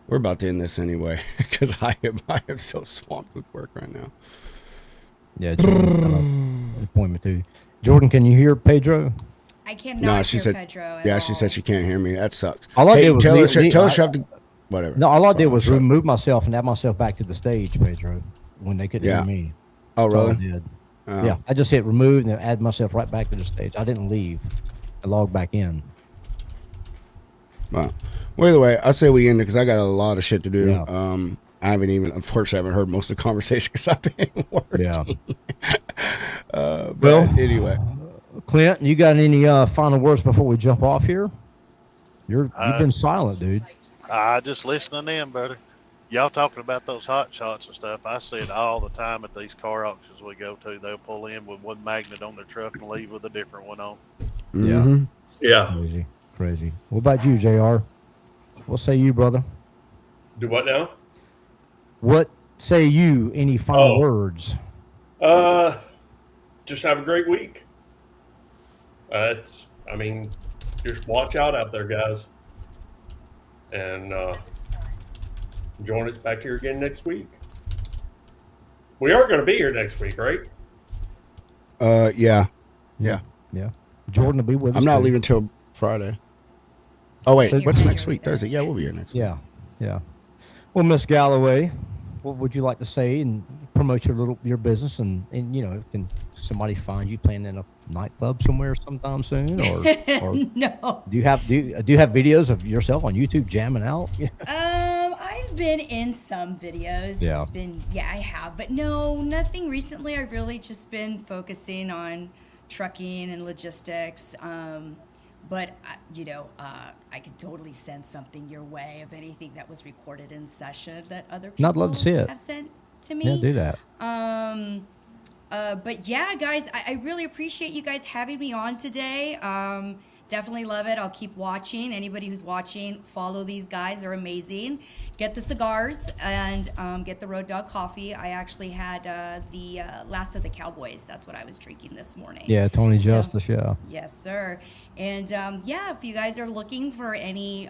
We're about to end this anyway, because I am so swamped with work right now. Yeah, Jordan, appointment too. Jordan, can you hear Pedro? I cannot hear Pedro at all. She said she can't hear me. That sucks. All I did was tell her to, whatever. No, all I did was remove myself and add myself back to the stage, Pedro, when they couldn't hear me. Oh, really? I did. Yeah, I just hit remove and then add myself right back to the stage. I didn't leave. I logged back in. Wow. Well, either way, I say we end it because I got a lot of shit to do. Yeah. Unfortunately, I haven't heard most of the conversation because I've been working. Yeah. Well, anyway. Clint, you got any final words before we jump off here? You've been silent, dude. I just listening in, brother. Y'all talking about those hot shots and stuff. I see it all the time at these car auctions we go to. They'll pull in with one magnet on their truck and leave with a different one on. Mm-hmm. Yeah. Crazy. What about you, JR? What say you, brother? Do what now? What say you? Any final words? Just have a great week. Just watch out there, guys. And join us back here again next week. We are going to be here next week, right? Yeah. Jordan will be with us. I'm not leaving till Friday. Oh, wait. What's next week? Thursday. Yeah, we'll be here next week. Yeah. Well, Miss Galloway, what would you like to say and promote your business and can somebody find you playing in a nightclub somewhere sometime soon, or no? Do you have videos of yourself on YouTube jamming out? I've been in some videos. Yeah. I have, but no, nothing recently. I've really just been focusing on trucking and logistics. But I could totally send something your way of anything that was recorded in session that other people I'd love to see it. have sent to me. Yeah, do that. But yeah, guys, I really appreciate you guys having me on today. Definitely love it. I'll keep watching. Anybody who's watching, follow these guys. They're amazing. Get the cigars and get the Road Dog coffee. I actually had the Last of the Cowboys. That's what I was drinking this morning. Yeah, Tony Justice, yeah. Yes, sir. And if you guys are looking for any,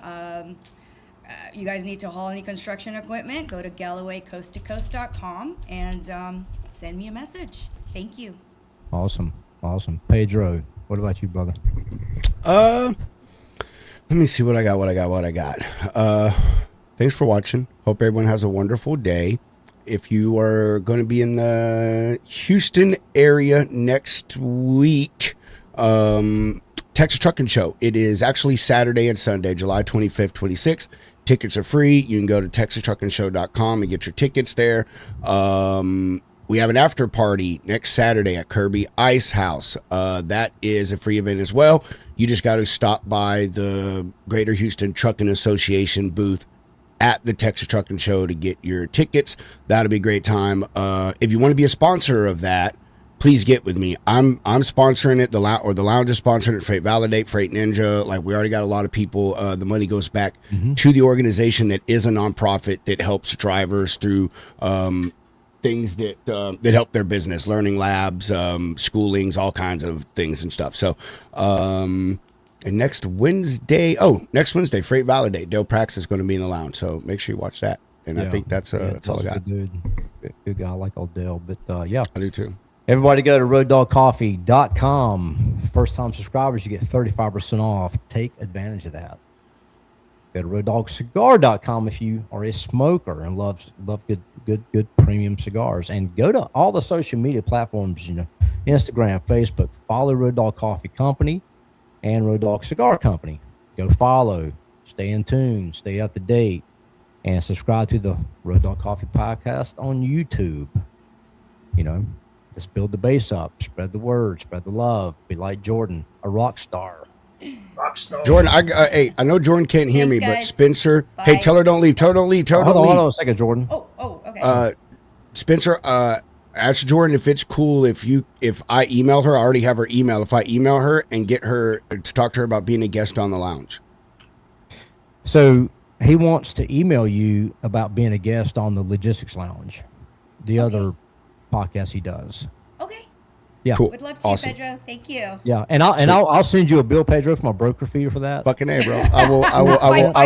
you guys need to haul any construction equipment, go to GallowayCoastToCoast.com and send me a message. Thank you. Awesome. Pedro, what about you, brother? Let me see what I got. Thanks for watching. Hope everyone has a wonderful day. If you are going to be in the Houston area next week, Texas Trucking Show. It is actually Saturday and Sunday, July 25th, 26th. Tickets are free. You can go to texastruckingshow.com and get your tickets there. We have an after party next Saturday at Kirby Ice House. That is a free event as well. You just got to stop by the Greater Houston Trucking Association booth at the Texas Trucking Show to get your tickets. That'll be a great time. If you want to be a sponsor of that, please get with me. I'm sponsoring it. The lounge is sponsoring it. Freight Validate, Freight Ninja. Like, we already got a lot of people. The money goes back to the organization that is a nonprofit that helps drivers through things that help their business, learning labs, schoolings, all kinds of things and stuff. So, and next Wednesday, Freight Validate. Dale Prax is going to be in the lounge. So make sure you watch that. And I think that's all I got. Good guy. I like Odell, but yeah, I do too. Everybody go to roaddogcoffee.com. First time subscribers, you get 35% off. Take advantage of that. Go to roaddogcigar.com if you are a smoker and love good premium cigars. And go to all the social media platforms, Instagram, Facebook. Follow Road Dog Coffee Company and Road Dog Cigar Company. Go follow, stay in tune, stay up to date, and subscribe to the Road Dog Coffee Podcast on YouTube. Let's build the base up, spread the word, spread the love. Be like Jordan, a rock star. Jordan, I know Jordan can't hear me, guys. but Spencer, Bye. hey, tell her don't leave. Tell her don't leave. Tell her don't leave. Hold on a second, Jordan. Oh, okay. Spencer, ask Jordan if it's cool if I email her. I already have her email. If I email her and get her to talk to her about being a guest on the lounge. So he wants to email you about being a guest on the Logistics Lounge, the other podcast he does. Okay. Yeah. Cool. Would love to, Awesome. Pedro. Thank you. Yeah, and I'll send you a bill, Pedro, for my broker fee for that. Fucking A, bro. I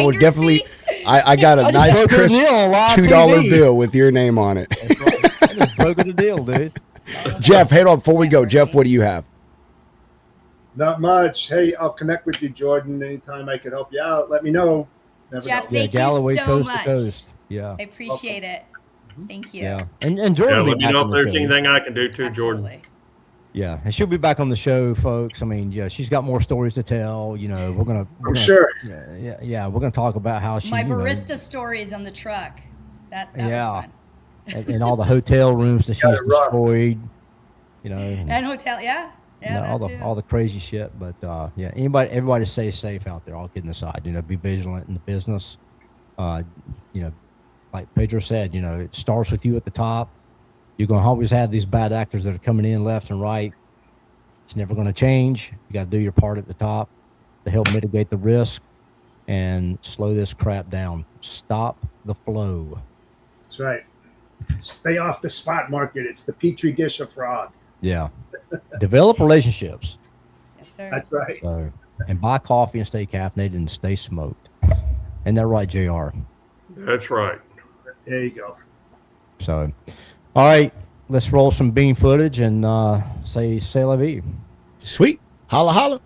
will definitely. I got a nice crisp $2 bill with your name on it. That's right. I just broke the deal, dude. Jeff, hold on before we go. Jeff, what do you have? Not much. Hey, I'll connect with you, Jordan. Anytime I can help you out, let me know. Never Jeff, know. thank Galloway, you so coast much. to coast. Yeah. I appreciate it. Thank you. Yeah. And Jordan. Yeah, will let be me back know on if the there's show. anything I can do too, Jordan. Absolutely. Yeah, and she'll be back on the show, folks. I mean, yeah, she's got more stories to tell. We're gonna sure. Yeah, we're gonna talk about how she. My barista stories on the truck. That was fun. and all the hotel rooms that she's destroyed. And hotel, yeah. Yeah, all the crazy shit. But yeah, everybody stay safe out there. All kidding aside, be vigilant in the business. Like Pedro said, it starts with you at the top. You're going to always have these bad actors that are coming in left and right. It's never going to change. You got to do your part at the top to help mitigate the risk and slow this crap down. Stop the flow. That's right. Stay off the spot market. It's the petri dish of fraud. Yeah. Develop relationships. Yes, sir. That's right. So, and buy coffee and stay caffeinated and stay smoked. Isn't that right, JR? That's right. There you go. So, all right, let's roll some bean footage and say la vie. Sweet. Holla, holla.